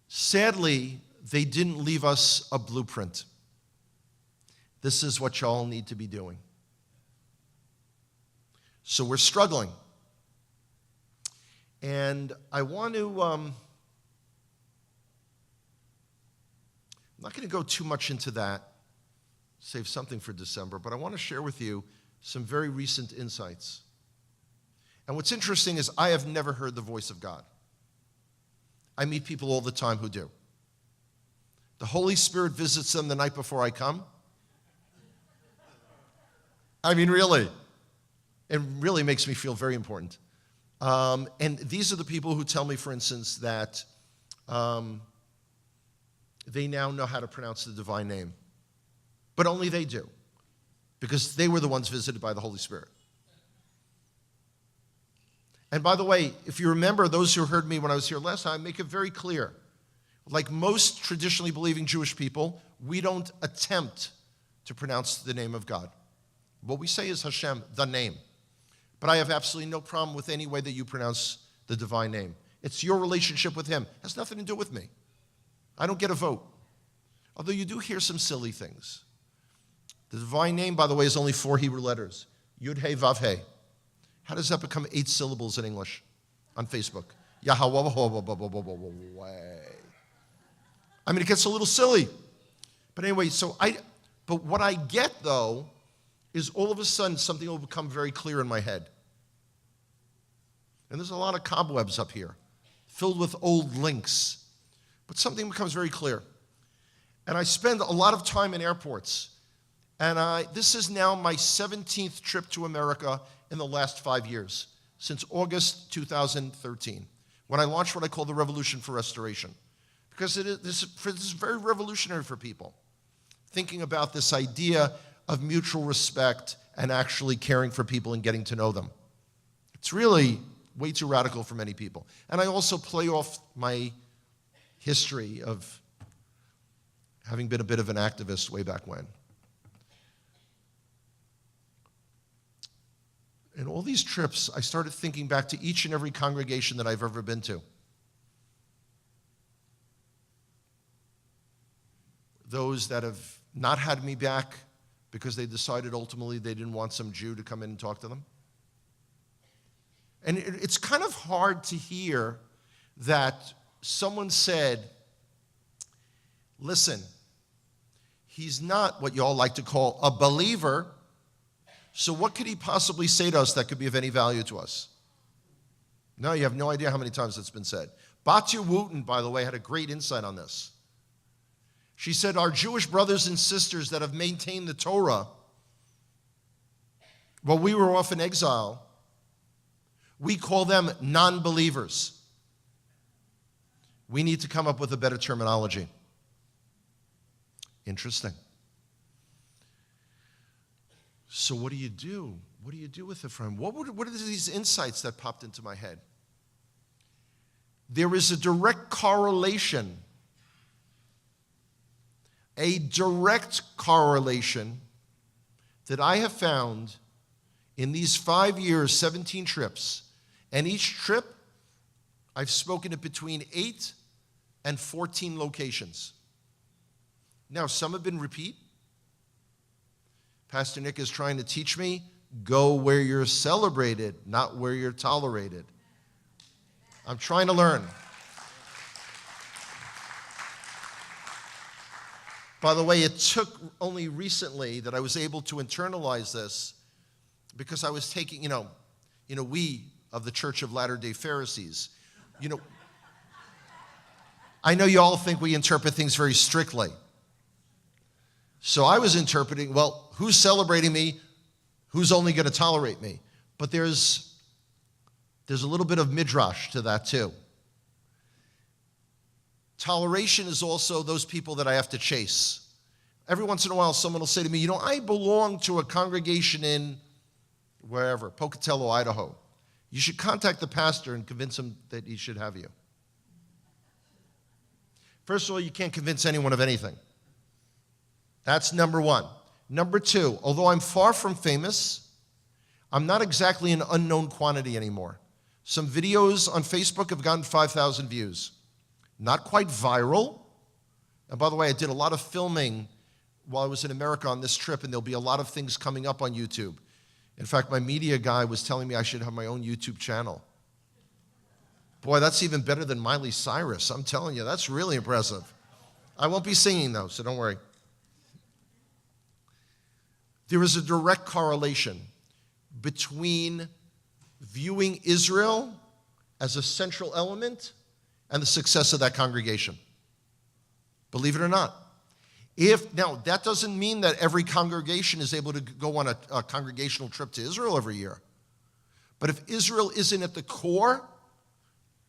Sadly, they didn't leave us a blueprint. This is what y'all need to be doing. So we're struggling. And I want to, I'm not going to go too much into that, save something for December, but I want to share with you some very recent insights. And what's interesting is I have never heard the voice of God. I meet people all the time who do. The Holy Spirit visits them the night before I come. I mean, really. It really makes me feel very important. And these are the people who tell me, for instance, that they now know how to pronounce the divine name. But only they do, because they were the ones visited by the Holy Spirit. And by the way, if you remember, those who heard me when I was here last time, make it very clear. Like most traditionally believing Jewish people, we don't attempt to pronounce the name of God. What we say is Hashem, the name. But I have absolutely no problem with any way that you pronounce the divine name. It's your relationship with him. It has nothing to do with me. I don't get a vote. Although you do hear some silly things. The divine name, by the way, is only 4 Hebrew letters. Yud, He, Vav, He. How does that become 8 syllables in English on Facebook? Yahweh. I mean, it gets a little silly. But anyway, but what I get, though, is all of a sudden something will become very clear in my head. And there's a lot of cobwebs up here, filled with old links. But something becomes very clear. And I spend a lot of time in airports. And this is now my 17th trip to America in the last 5 years, since August 2013, when I launched what I call the Revolution for Restoration. Because this is very revolutionary for people, thinking about this idea of mutual respect and actually caring for people and getting to know them. It's really way too radical for many people. And I also play off my history of having been a bit of an activist way back when. In all these trips, I started thinking back to each and every congregation that I've ever been to. Those that have not had me back because they decided ultimately they didn't want some Jew to come in and talk to them. And it's kind of hard to hear that someone said, listen, he's not what you all like to call a believer, so what could he possibly say to us that could be of any value to us? No, you have no idea how many times it's been said. Batya Wooten, by the way, had a great insight on this. She said, our Jewish brothers and sisters that have maintained the Torah while we were off in exile, we call them non-believers. We need to come up with a better terminology. Interesting. So what do you do? What do you do with it, friend? What are these insights that popped into my head? There is a direct correlation that I have found in these 5 years, 17 trips. And each trip, I've spoken at between 8 and 14 locations. Now, some have been repeat. Pastor Nick is trying to teach me, go where you're celebrated, not where you're tolerated. I'm trying to learn. By the way, it took only recently that I was able to internalize this because I was taking, we of the Church of Latter-day Pharisees, I know you all think we interpret things very strictly. So I was interpreting, well, who's celebrating me? Who's only going to tolerate me? But there's a little bit of midrash to that too. Toleration is also those people that I have to chase. Every once in a while, someone will say to me, I belong to a congregation in wherever, Pocatello, Idaho. You should contact the pastor and convince him that he should have you. First of all, you can't convince anyone of anything. That's number one. Number two, although I'm far from famous, I'm not exactly an unknown quantity anymore. Some videos on Facebook have gotten 5,000 views. Not quite viral. And by the way, I did a lot of filming while I was in America on this trip, and there'll be a lot of things coming up on YouTube. In fact, my media guy was telling me I should have my own YouTube channel. Boy, that's even better than Miley Cyrus. I'm telling you, that's really impressive. I won't be singing, though, so don't worry. There is a direct correlation between viewing Israel as a central element and the success of that congregation. Believe it or not. Now, that doesn't mean that every congregation is able to go on a congregational trip to Israel every year. But if Israel isn't at the core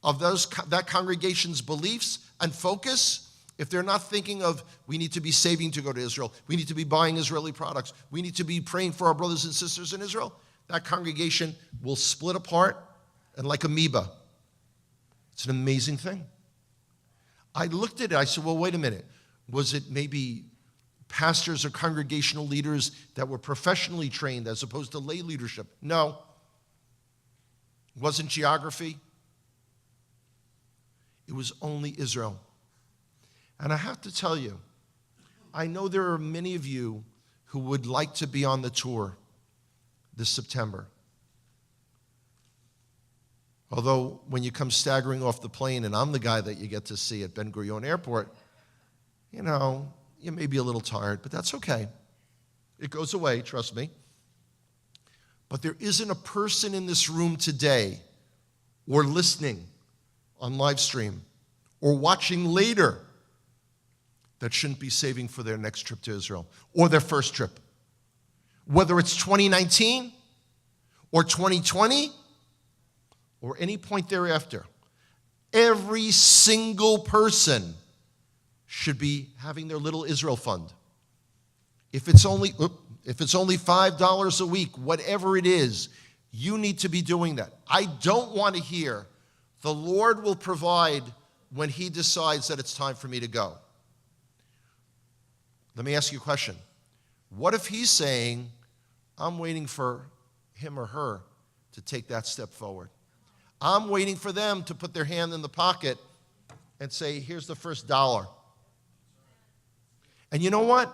of that congregation's beliefs and focus, if they're not thinking of, we need to be saving to go to Israel, we need to be buying Israeli products, we need to be praying for our brothers and sisters in Israel, that congregation will split apart and like amoeba. It's an amazing thing. I looked at it, I said, well, wait a minute. Was it maybe pastors or congregational leaders that were professionally trained as opposed to lay leadership? No. It wasn't geography. It was only Israel. And I have to tell you, I know there are many of you who would like to be on the tour this September. Although when you come staggering off the plane and I'm the guy that you get to see at Ben Gurion Airport, you may be a little tired, but that's okay. It goes away, trust me. But there isn't a person in this room today or listening on live stream or watching later that shouldn't be saving for their next trip to Israel or their first trip. Whether it's 2019 or 2020 or any point thereafter, every single person should be having their little Israel fund. If it's only $5 a week, whatever it is, you need to be doing that. I don't want to hear, the Lord will provide when He decides that it's time for me to go. Let me ask you a question. What if He's saying, I'm waiting for him or her to take that step forward? I'm waiting for them to put their hand in the pocket and say, here's the first $1. And you know what?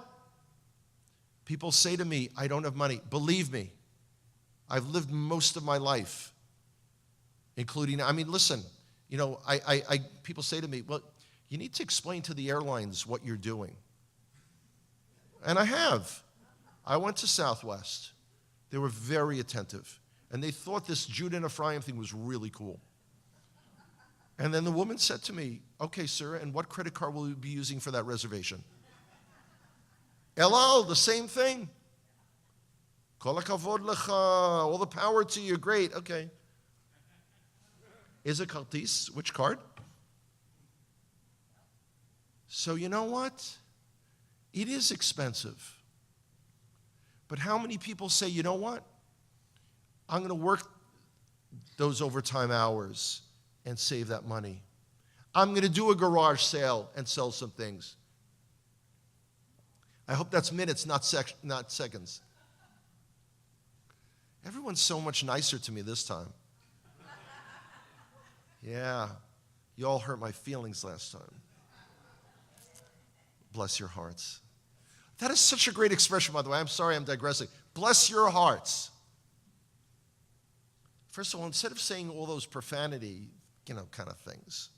People say to me, I don't have money. Believe me, I've lived most of my life, including, listen, people say to me, well, you need to explain to the airlines what you're doing. And I have. I went to Southwest. They were very attentive. And they thought this Judah and Ephraim thing was really cool. And then the woman said to me, okay, sir, and what credit card will you be using for that reservation? Elal, the same thing. Kol hakavod lecha, all the power to you, great, okay. Is it kartis? Which card? So you know what? It is expensive. But how many people say, you know what? I'm going to work those overtime hours and save that money. I'm going to do a garage sale and sell some things. I hope that's minutes, not seconds. Everyone's so much nicer to me this time. Yeah, you all hurt my feelings last time. Bless your hearts. That is such a great expression, by the way. I'm sorry I'm digressing. Bless your hearts. First of all, instead of saying all those profanity, kind of things,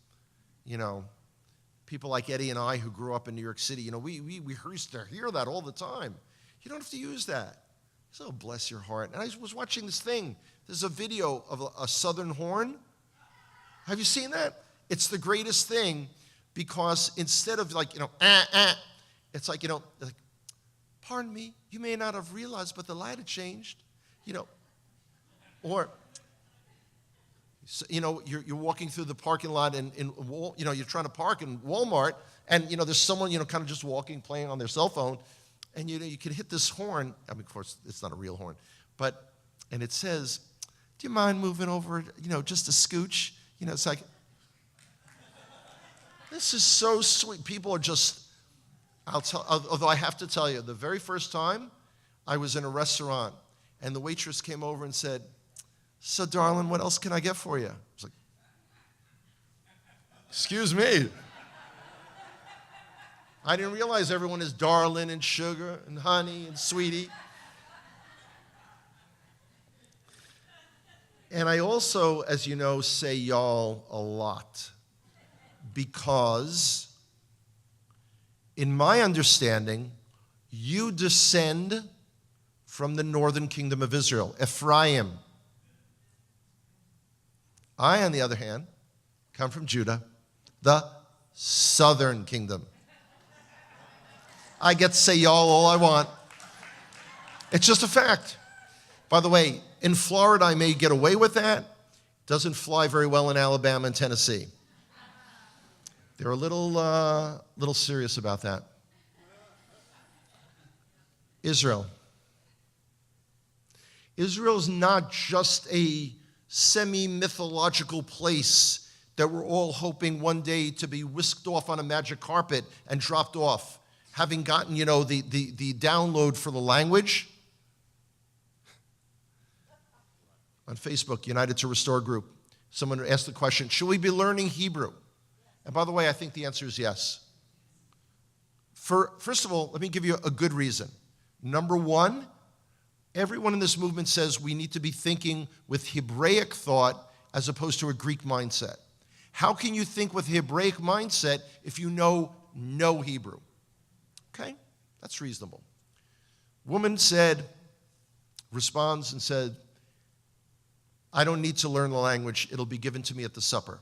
people like Eddie and I who grew up in New York City, we used to hear that all the time. You don't have to use that. So bless your heart. And I was watching this thing. There's a video of a southern horn. Have you seen that? It's the greatest thing because instead of it's like, pardon me, you may not have realized, but the light had changed, or, you're walking through the parking lot and you're trying to park in Walmart and, there's someone, kind of just walking, playing on their cell phone and, you can hit this horn. Of course, it's not a real horn, and it says, do you mind moving over, just a scooch? It's like, this is so sweet. People are just, although I have to tell you, the very first time I was in a restaurant and the waitress came over and said, so darling, what else can I get for you? I was like, excuse me. I didn't realize everyone is darling and sugar and honey and sweetie. And I also, as you know, say y'all a lot because in my understanding, you descend from the northern kingdom of Israel, Ephraim. I, on the other hand, come from Judah, the southern kingdom. I get to say y'all all I want. It's just a fact. By the way, in Florida, I may get away with that. Doesn't fly very well in Alabama and Tennessee. They're a little serious about that. Israel. Israel's not just a semi-mythological place that we're all hoping one day to be whisked off on a magic carpet and dropped off, having gotten, the download for the language. on Facebook, United to Restore group. Someone asked the question, should we be learning Hebrew? And by the way, I think the answer is yes. First of all, let me give you a good reason. Number one, everyone in this movement says we need to be thinking with Hebraic thought as opposed to a Greek mindset. How can you think with Hebraic mindset if you know no Hebrew? Okay, that's reasonable. Woman responds and said, I don't need to learn the language. It'll be given to me at the supper.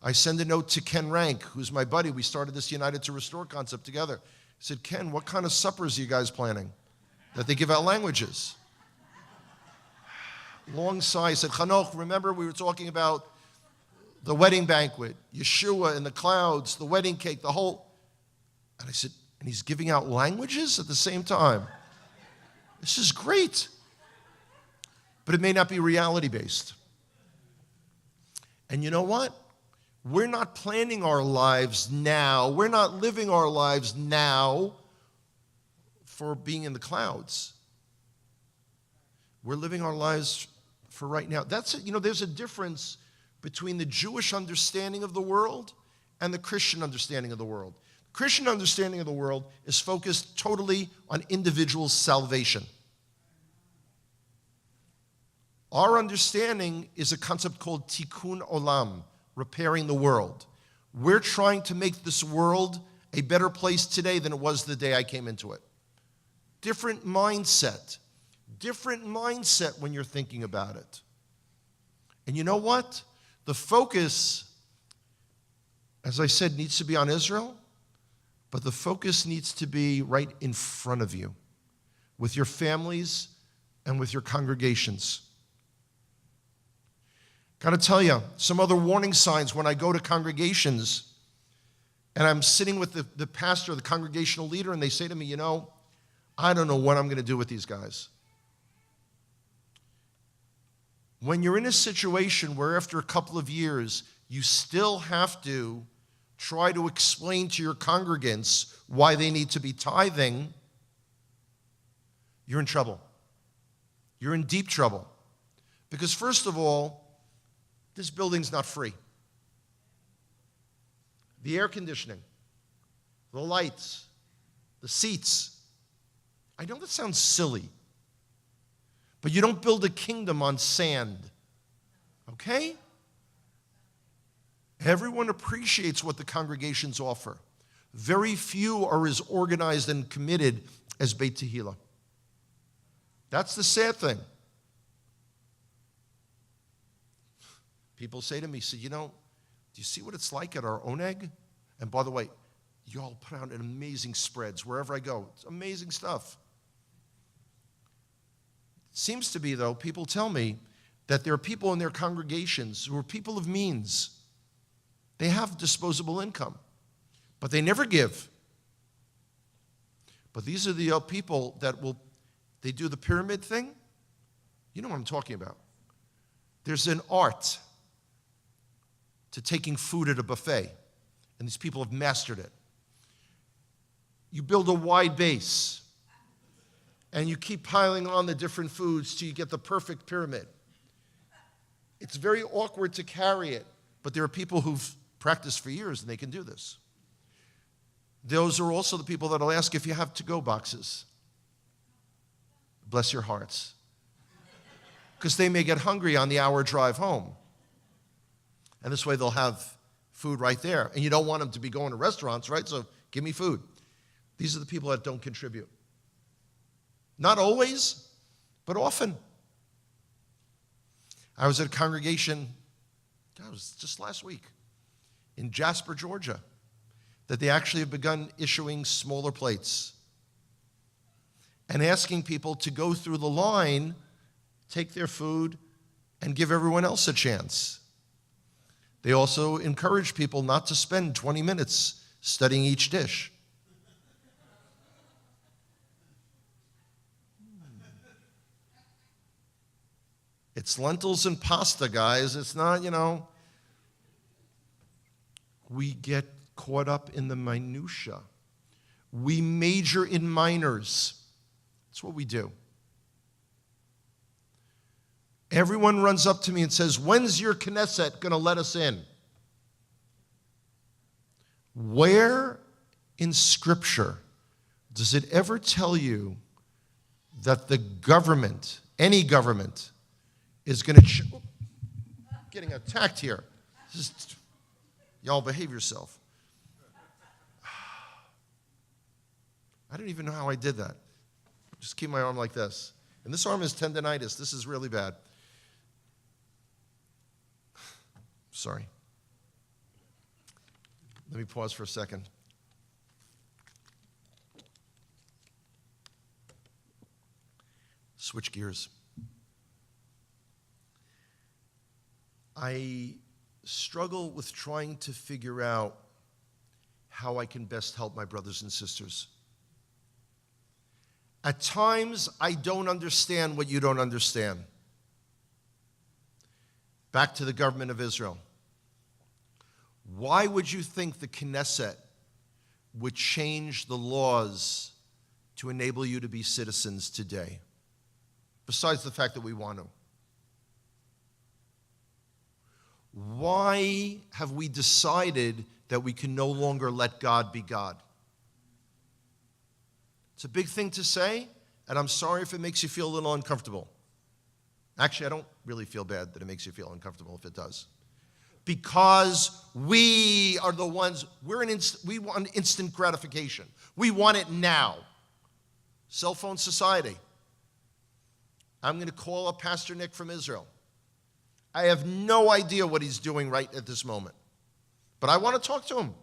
I send a note to Ken Rank, who's my buddy. We started this United to Restore concept together. I said, Ken, what kind of suppers are you guys planning? That they give out languages. Long sigh. I said, Hanoch, remember we were talking about the wedding banquet, Yeshua in the clouds, the wedding cake, the whole. And I said, and he's giving out languages at the same time. This is great. But it may not be reality-based. And you know what? We're not planning our lives now. We're not living our lives now for being in the clouds. We're living our lives for right now. That's it. You know, there's a difference between the Jewish understanding of the world and the Christian understanding of the world. The Christian understanding of the world is focused totally on individual salvation. Our understanding is a concept called tikkun olam, repairing the world. We're trying to make this world a better place today than it was the day I came into it. Different mindset when you're thinking about it. And you know what? The focus, as I said, needs to be on Israel, but the focus needs to be right in front of you, with your families and with your congregations. Got to tell you, some other warning signs when I go to congregations and I'm sitting with the pastor, the congregational leader, and they say to me, you know, I don't know what I'm going to do with these guys. When you're in a situation where after a couple of years, you still have to try to explain to your congregants why they need to be tithing, you're in trouble. You're in deep trouble. Because first of all, this building's not free. The air conditioning, the lights, the seats. I know that sounds silly, but you don't build a kingdom on sand, okay? Everyone appreciates what the congregations offer. Very few are as organized and committed as Beit Tehila. That's the sad thing. People say to me, you know, do you see what it's like at our Oneg? And by the way, y'all put out an amazing spreads wherever I go. It's amazing stuff. Seems to be, though, people tell me that there are people in their congregations who are people of means. They have disposable income, but they never give. But these are the people that they do the pyramid thing. You know what I'm talking about. There's an art to taking food at a buffet, and these people have mastered it. You build a wide base, and you keep piling on the different foods till you get the perfect pyramid. It's very awkward to carry it, but there are people who've practiced for years, and they can do this. Those are also the people that'll ask if you have to-go boxes. Bless your hearts. Because they may get hungry on the hour drive home. And this way they'll have food right there. And you don't want them to be going to restaurants, right? So give me food. These are the people that don't contribute. Not always, but often. I was at a congregation, that was just last week, in Jasper, Georgia, that they actually have begun issuing smaller plates and asking people to go through the line, take their food, and give everyone else a chance. They also encourage people not to spend 20 minutes studying each dish. It's lentils and pasta, guys. It's not, you know. We get caught up in the minutia. We major in minors. That's what we do. Everyone runs up to me and says, when's your Knesset going to let us in? Where in Scripture does it ever tell you that the government, any government, is going to... Getting attacked here. Y'all behave yourself. I don't even know how I did that. Just keep my arm like this. And this arm is tendonitis. This is really bad. Sorry. Let me pause for a second. Switch gears. I struggle with trying to figure out how I can best help my brothers and sisters. At times, I don't understand what you don't understand. Back to the government of Israel. Why would you think the Knesset would change the laws to enable you to be citizens today? Besides the fact that we want to. Why have we decided that we can no longer let God be God? It's a big thing to say, and I'm sorry if it makes you feel a little uncomfortable. Actually, I don't really feel bad that it makes you feel uncomfortable if it does. Because we are the ones, we want instant gratification. We want it now. Cell phone society. I'm going to call up Pastor Nick from Israel. I have no idea what he's doing right at this moment. But I want to talk to him. Do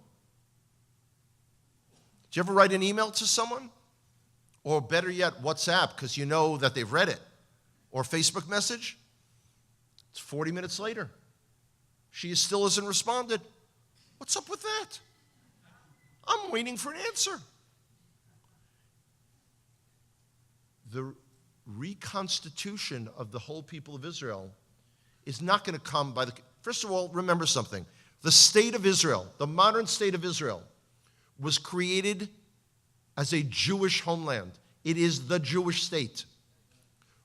you ever write an email to someone? Or better yet, WhatsApp, because you know that they've read it. Or Facebook message? It's 40 minutes later. She still hasn't responded. What's up with that? I'm waiting for an answer. The reconstitution of the whole people of Israel is not going to come by the... First of all, remember something. The state of Israel, the modern state of Israel, was created as a Jewish homeland. It is the Jewish state.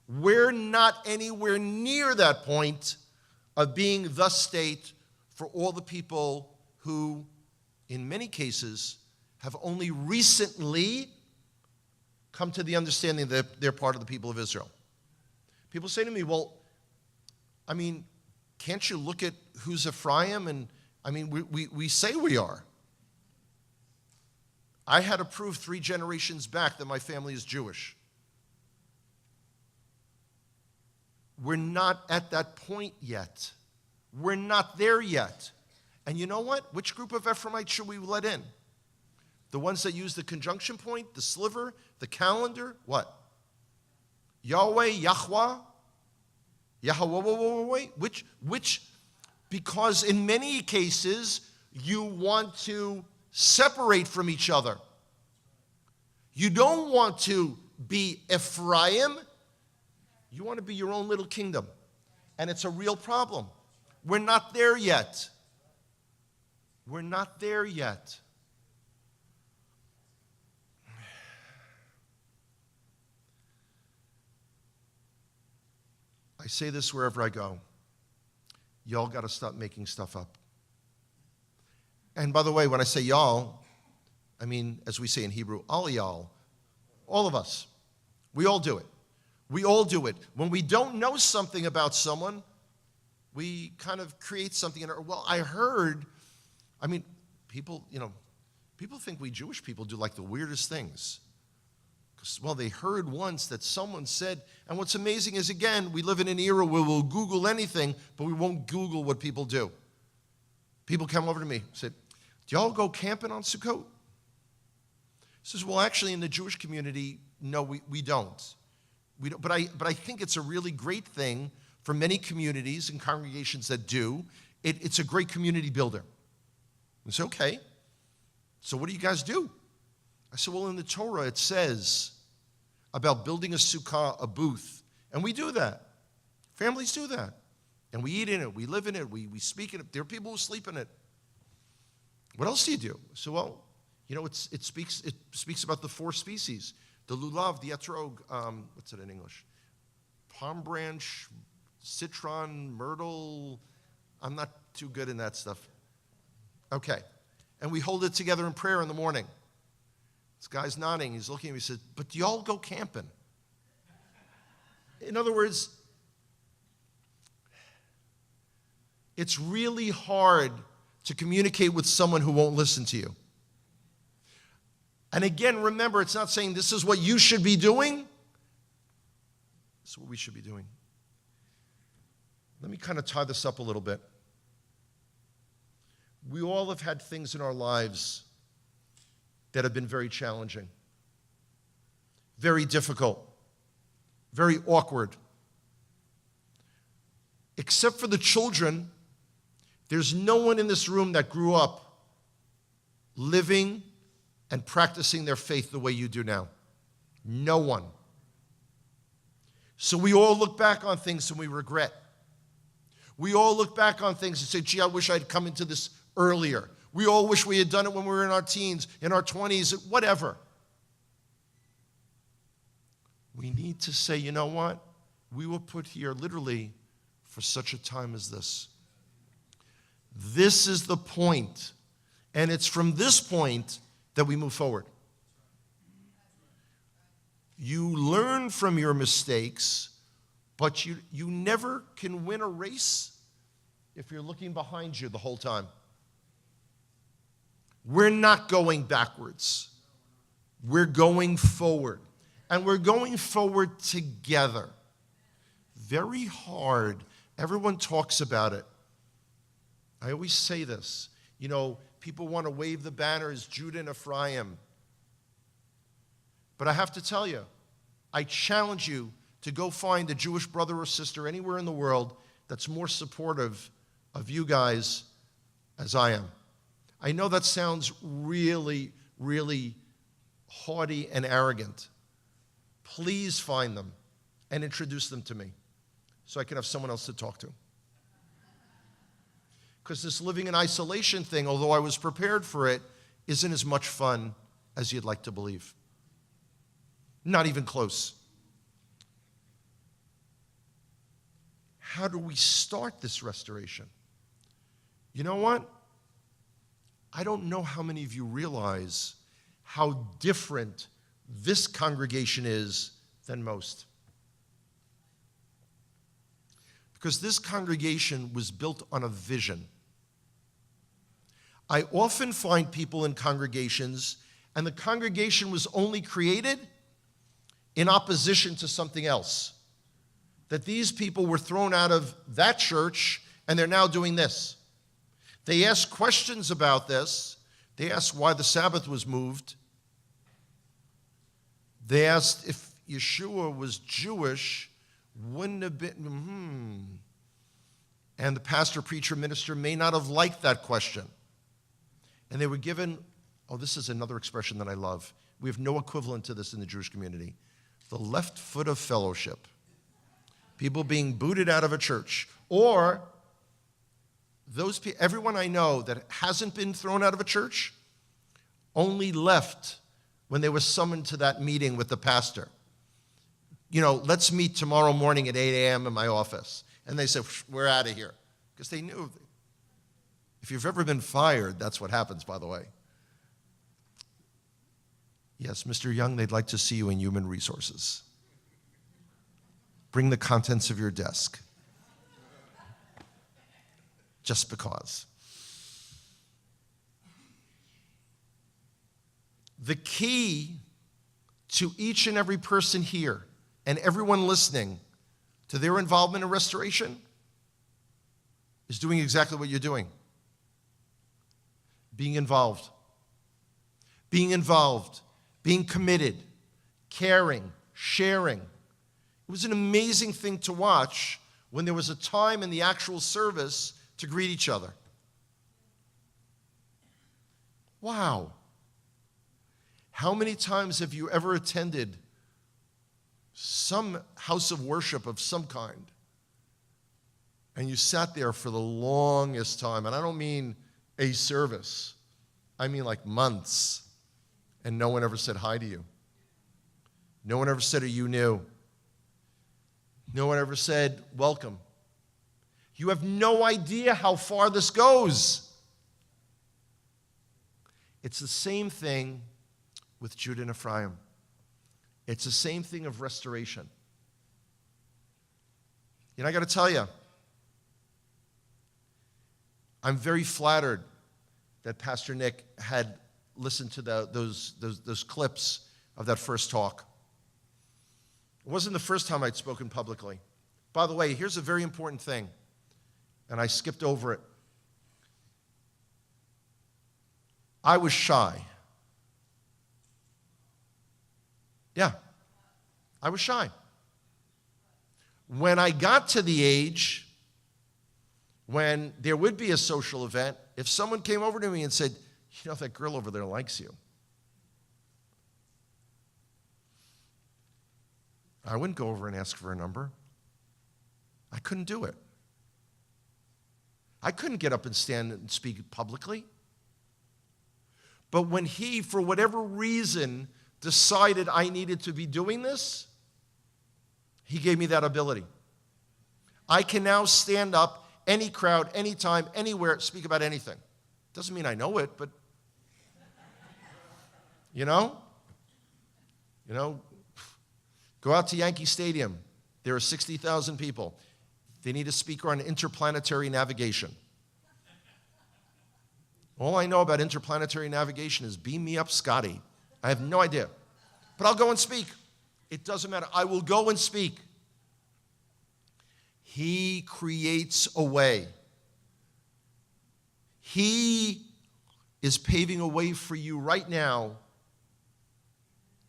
We're not anywhere near that point of being the state for all the people who, in many cases, have only recently come to the understanding that they're part of the people of Israel. People say to me, well, I mean, can't you look at who's Ephraim? And I mean, we say we are. I had to prove 3 generations back that my family is Jewish. We're not at that point yet. We're not there yet. And you know what? Which group of Ephraimites should we let in? The ones that use the conjunction point, the sliver, the calendar, what? Yahweh, Yahweh? Yahweh, which, because in many cases, you want to separate from each other. You don't want to be Ephraim. You want to be your own little kingdom. And it's a real problem. We're not there yet. We're not there yet. I say this wherever I go. Y'all got to stop making stuff up. And by the way, when I say y'all, I mean, as we say in Hebrew, all y'all, all of us. We all do it. We all do it. When we don't know something about someone, we kind of create something. Well, I heard, I mean, people think we Jewish people do like the weirdest things. Well, they heard once that someone said, and what's amazing is, again, we live in an era where we'll Google anything, but we won't Google what people do. People come over to me and say, do y'all go camping on Sukkot? I says, well, actually, in the Jewish community, no, we don't. We don't. But I think it's a really great thing for many communities and congregations that do. It's a great community builder. I said, okay, so what do you guys do? I said, well, in the Torah, it says about building a sukkah, a booth. And we do that. Families do that. And we eat in it. We live in it. We speak in it. There are people who sleep in it. What else do you do? So, well, you know, it speaks about the 4 species. The lulav, the etrog, what's it in English? Palm branch, citron, myrtle. I'm not too good in that stuff. Okay. And we hold it together in prayer in the morning. This guy's nodding. He's looking at me. He says, but do y'all go camping? In other words, it's really hard to communicate with someone who won't listen to you. And again, remember, it's not saying this is what you should be doing. This is what we should be doing. Let me kind of tie this up a little bit. We all have had things in our lives that have been very challenging, very difficult, very awkward. Except for the children, there's no one in this room that grew up living and practicing their faith the way you do now. No one. So we all look back on things and we regret. We all look back on things and say, gee, I wish I'd come into this earlier. We all wish we had done it when we were in our teens, in our 20s, whatever. We need to say, you know what? We were put here literally for such a time as this. This is the point. And it's from this point that we move forward. You learn from your mistakes, but you never can win a race if you're looking behind you the whole time. We're not going backwards. We're going forward. And we're going forward together. Very hard. Everyone talks about it. I always say this. You know, people want to wave the banners, Judah and Ephraim. But I have to tell you, I challenge you to go find a Jewish brother or sister anywhere in the world that's more supportive of you guys as I am. I know that sounds really, really haughty and arrogant. Please find them and introduce them to me so I can have someone else to talk to. Because this living in isolation thing, although I was prepared for it, isn't as much fun as you'd like to believe. Not even close. How do we start this restoration? You know what? I don't know how many of you realize how different this congregation is than most. Because this congregation was built on a vision. I often find people in congregations, and the congregation was only created in opposition to something else. That these people were thrown out of that church, and they're now doing this. They asked questions about this. They asked why the Sabbath was moved. They asked if Yeshua was Jewish, wouldn't have been, And the pastor, preacher, minister may not have liked that question. And they were given, this is another expression that I love. We have no equivalent to this in the Jewish community. The left foot of fellowship. People being booted out of a church. Or everyone I know that hasn't been thrown out of a church only left when they were summoned to that meeting with the pastor. You know, let's meet tomorrow morning at 8 a.m. in my office. And they said, we're out of here. Because they knew. If you've ever been fired, that's what happens, by the way. Yes, Mr. Young, they'd like to see you in human resources. Bring the contents of your desk. Just because. The key to each and every person here and everyone listening to their involvement in restoration is doing exactly what you're doing. Being involved. Being involved. Being committed. Caring. Sharing. It was an amazing thing to watch when there was a time in the actual service to greet each other. Wow. How many times have you ever attended some house of worship of some kind, and you sat there for the longest time, and I don't mean a service, I mean like months, and no one ever said hi to you? No one ever said, are you new? No one ever said, welcome. You have no idea how far this goes. It's the same thing with Judah and Ephraim. It's the same thing of restoration. I got to tell you, I'm very flattered that Pastor Nick had listened to those clips of that first talk. It wasn't the first time I'd spoken publicly. By the way, here's a very important thing, and I skipped over it. I was shy. Yeah, I was shy. When I got to the age when there would be a social event, if someone came over to me and said, that girl over there likes you, I wouldn't go over and ask for a number. I couldn't do it. I couldn't get up and stand and speak publicly. But when he, for whatever reason, decided I needed to be doing this, he gave me that ability. I can now stand up, any crowd, anytime, anywhere, speak about anything. Doesn't mean I know it, but, go out to Yankee Stadium. There are 60,000 people. They need a speaker on interplanetary navigation. All I know about interplanetary navigation is beam me up, Scotty. I have no idea. But I'll go and speak. It doesn't matter. I will go and speak. He creates a way. He is paving a way for you right now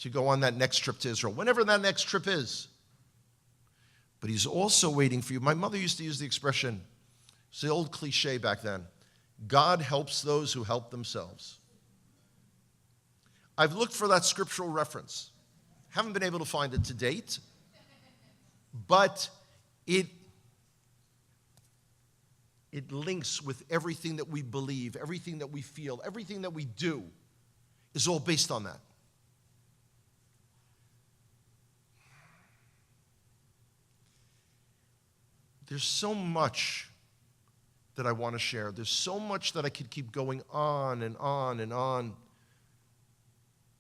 to go on that next trip to Israel, whenever that next trip is. But he's also waiting for you. My mother used to use the expression, it's the old cliche back then, God helps those who help themselves. I've looked for that scriptural reference. Haven't been able to find it to date, but it links with everything that we believe, everything that we feel, everything that we do is all based on that. There's so much that I want to share. There's so much that I could keep going on and on and on.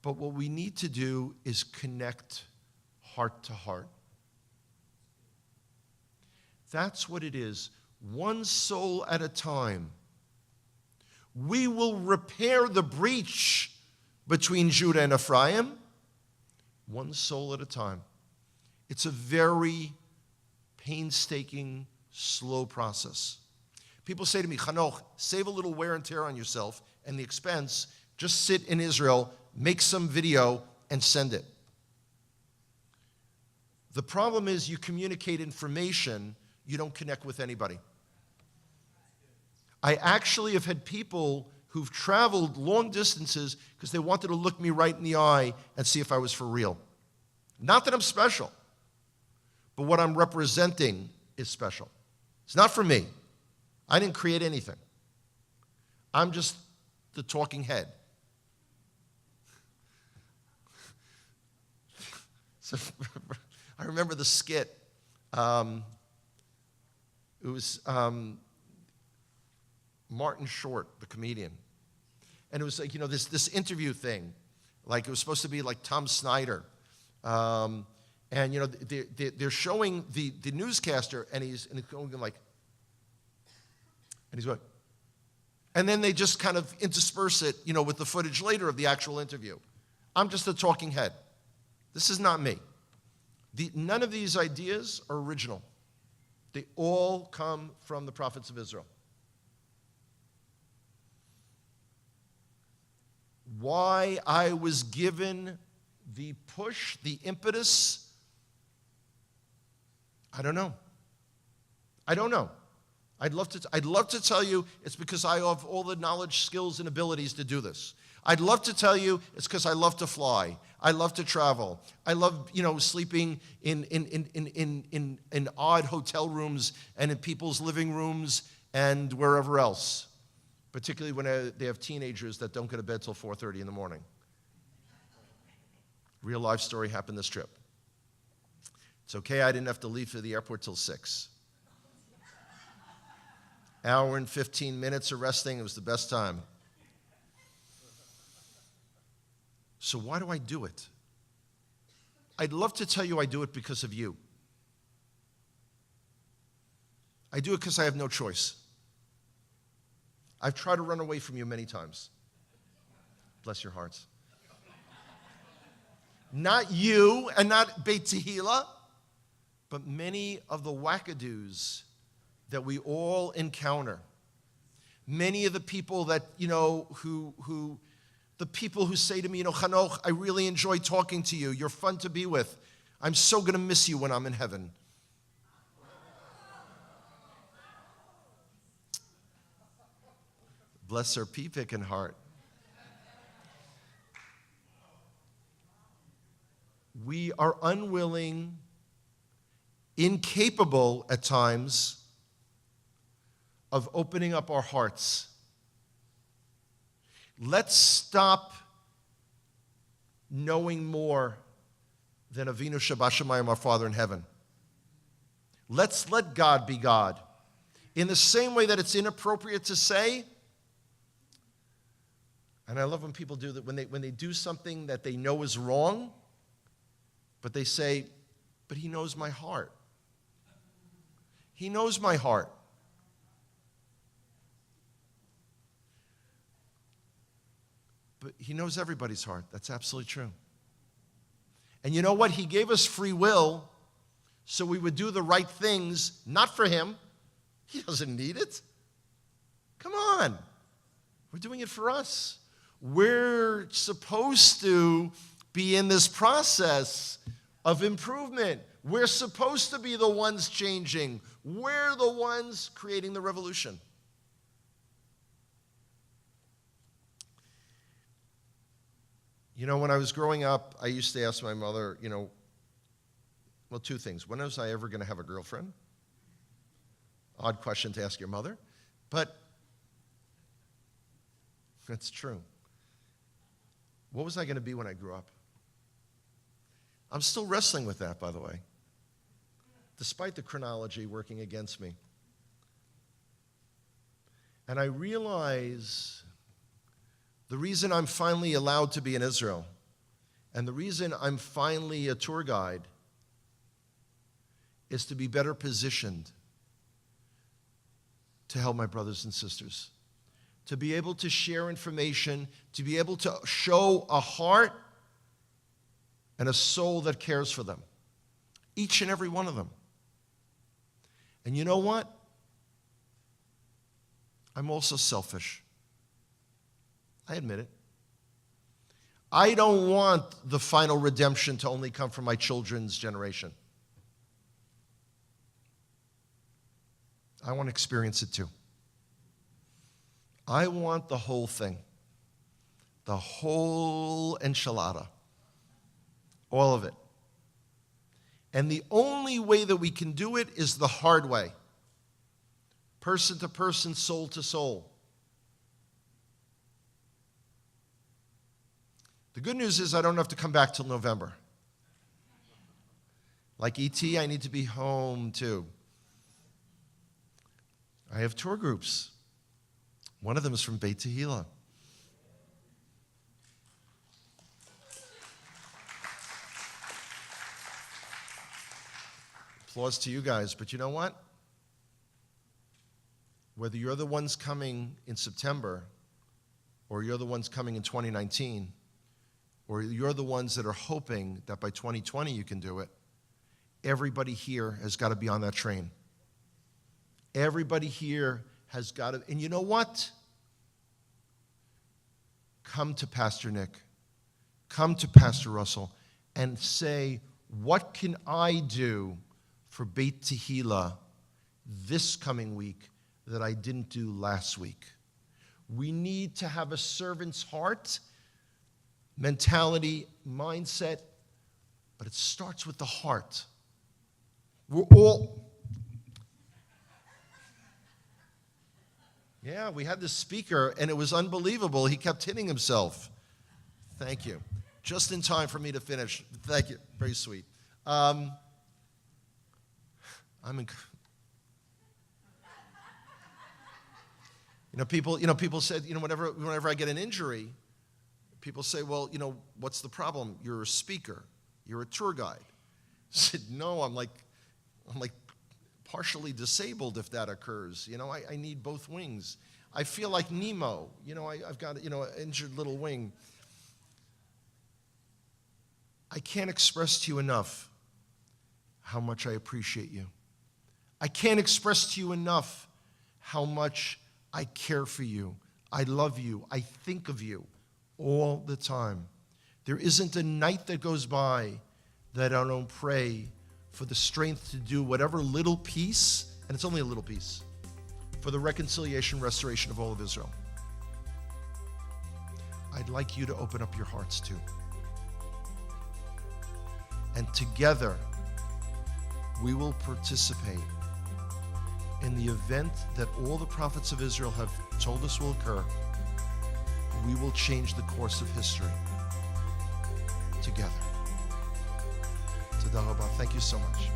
But what we need to do is connect heart to heart. That's what it is. One soul at a time. We will repair the breach between Judah and Ephraim. One soul at a time. It's a very painstaking, slow process. People say to me, Hanoch, save a little wear and tear on yourself and the expense. Just sit in Israel, make some video, and send it. The problem is you communicate information, you don't connect with anybody. I actually have had people who've traveled long distances because they wanted to look me right in the eye and see if I was for real. Not that I'm special, but what I'm representing is special. It's not for me. I didn't create anything. I'm just the talking head. So I remember the skit. It was Martin Short, the comedian. And it was like, this interview thing. Like, it was supposed to be like Tom Snyder. And, they're showing the newscaster, and he's going like, and he's going, and then they just kind of intersperse it, with the footage later of the actual interview. I'm just a talking head. This is not me. None of these ideas are original. They all come from the prophets of Israel. Why I was given the push, the impetus, I don't know. I don't know. I'd love to tell you it's because I have all the knowledge, skills, and abilities to do this. I'd love to tell you it's because I love to fly. I love to travel. I love, sleeping in odd hotel rooms and in people's living rooms and wherever else, particularly when they have teenagers that don't go to bed till 4:30 in the morning. Real life story happened this trip. It's okay, I didn't have to leave for the airport till 6. Hour and 15 minutes of resting, it was the best time. So why do I do it? I'd love to tell you I do it because of you. I do it because I have no choice. I've tried to run away from you many times. Bless your hearts. Not you and not Beit Tehila, but many of the wackadoos that we all encounter. Many of the people that, the people who say to me, Hanoch, I really enjoy talking to you. You're fun to be with. I'm so going to miss you when I'm in heaven. Bless her pea-picking heart. We are unwilling, incapable at times of opening up our hearts. Let's stop knowing more than Avinu Shabbat our Father in heaven. Let's let God be God. In the same way that it's inappropriate to say, and I love when people do that, when they do something that they know is wrong, but they say, but he knows my heart. He knows my heart. But he knows everybody's heart. That's absolutely true. And you know what? He gave us free will so we would do the right things, not for him. He doesn't need it. Come on. We're doing it for us. We're supposed to be in this process of improvement. We're supposed to be the ones changing. We're the ones creating the revolution. When I was growing up, I used to ask my mother, well, two things. When was I ever going to have a girlfriend? Odd question to ask your mother, but that's true. What was I going to be when I grew up? I'm still wrestling with that, by the way, despite the chronology working against me. And I realize the reason I'm finally allowed to be in Israel and the reason I'm finally a tour guide is to be better positioned to help my brothers and sisters, to be able to share information, to be able to show a heart and a soul that cares for them, each and every one of them. And you know what? I'm also selfish. I admit it. I don't want the final redemption to only come from my children's generation. I want to experience it too. I want the whole thing, the whole enchilada, all of it. And the only way that we can do it is the hard way, person to person, soul to soul. The good news is I don't have to come back till November. Like E.T., I need to be home too. I have tour groups. One of them is from Beit Tehila. Applause to you guys, but you know what? Whether you're the ones coming in September, or you're the ones coming in 2019, or you're the ones that are hoping that by 2020 you can do it, everybody here has got to be on that train. Everybody here has got to, and you know what? Come to Pastor Nick, come to Pastor Russell, and say, what can I do for Beit Tehila this coming week that I didn't do last week? We need to have a servant's heart, mentality, mindset, but it starts with the heart. We're all... Yeah, we had this speaker, and it was unbelievable. He kept hitting himself. Thank you. just in time for me to finish. Thank you. Very sweet. People said, whenever I get an injury, people say, well, what's the problem? You're a speaker. You're a tour guide. I said, no, I'm like partially disabled if that occurs. I need both wings. I feel like Nemo. I've got, an injured little wing. I can't express to you enough how much I appreciate you. I can't express to you enough how much I care for you. I love you. I think of you all the time. There isn't a night that goes by that I don't pray for the strength to do whatever little piece, and it's only a little piece, for the reconciliation, restoration of all of Israel. I'd like you to open up your hearts too. And together, we will participate in the event that all the prophets of Israel have told us will occur. We will change the course of history together. Todah Rabah. Thank you so much.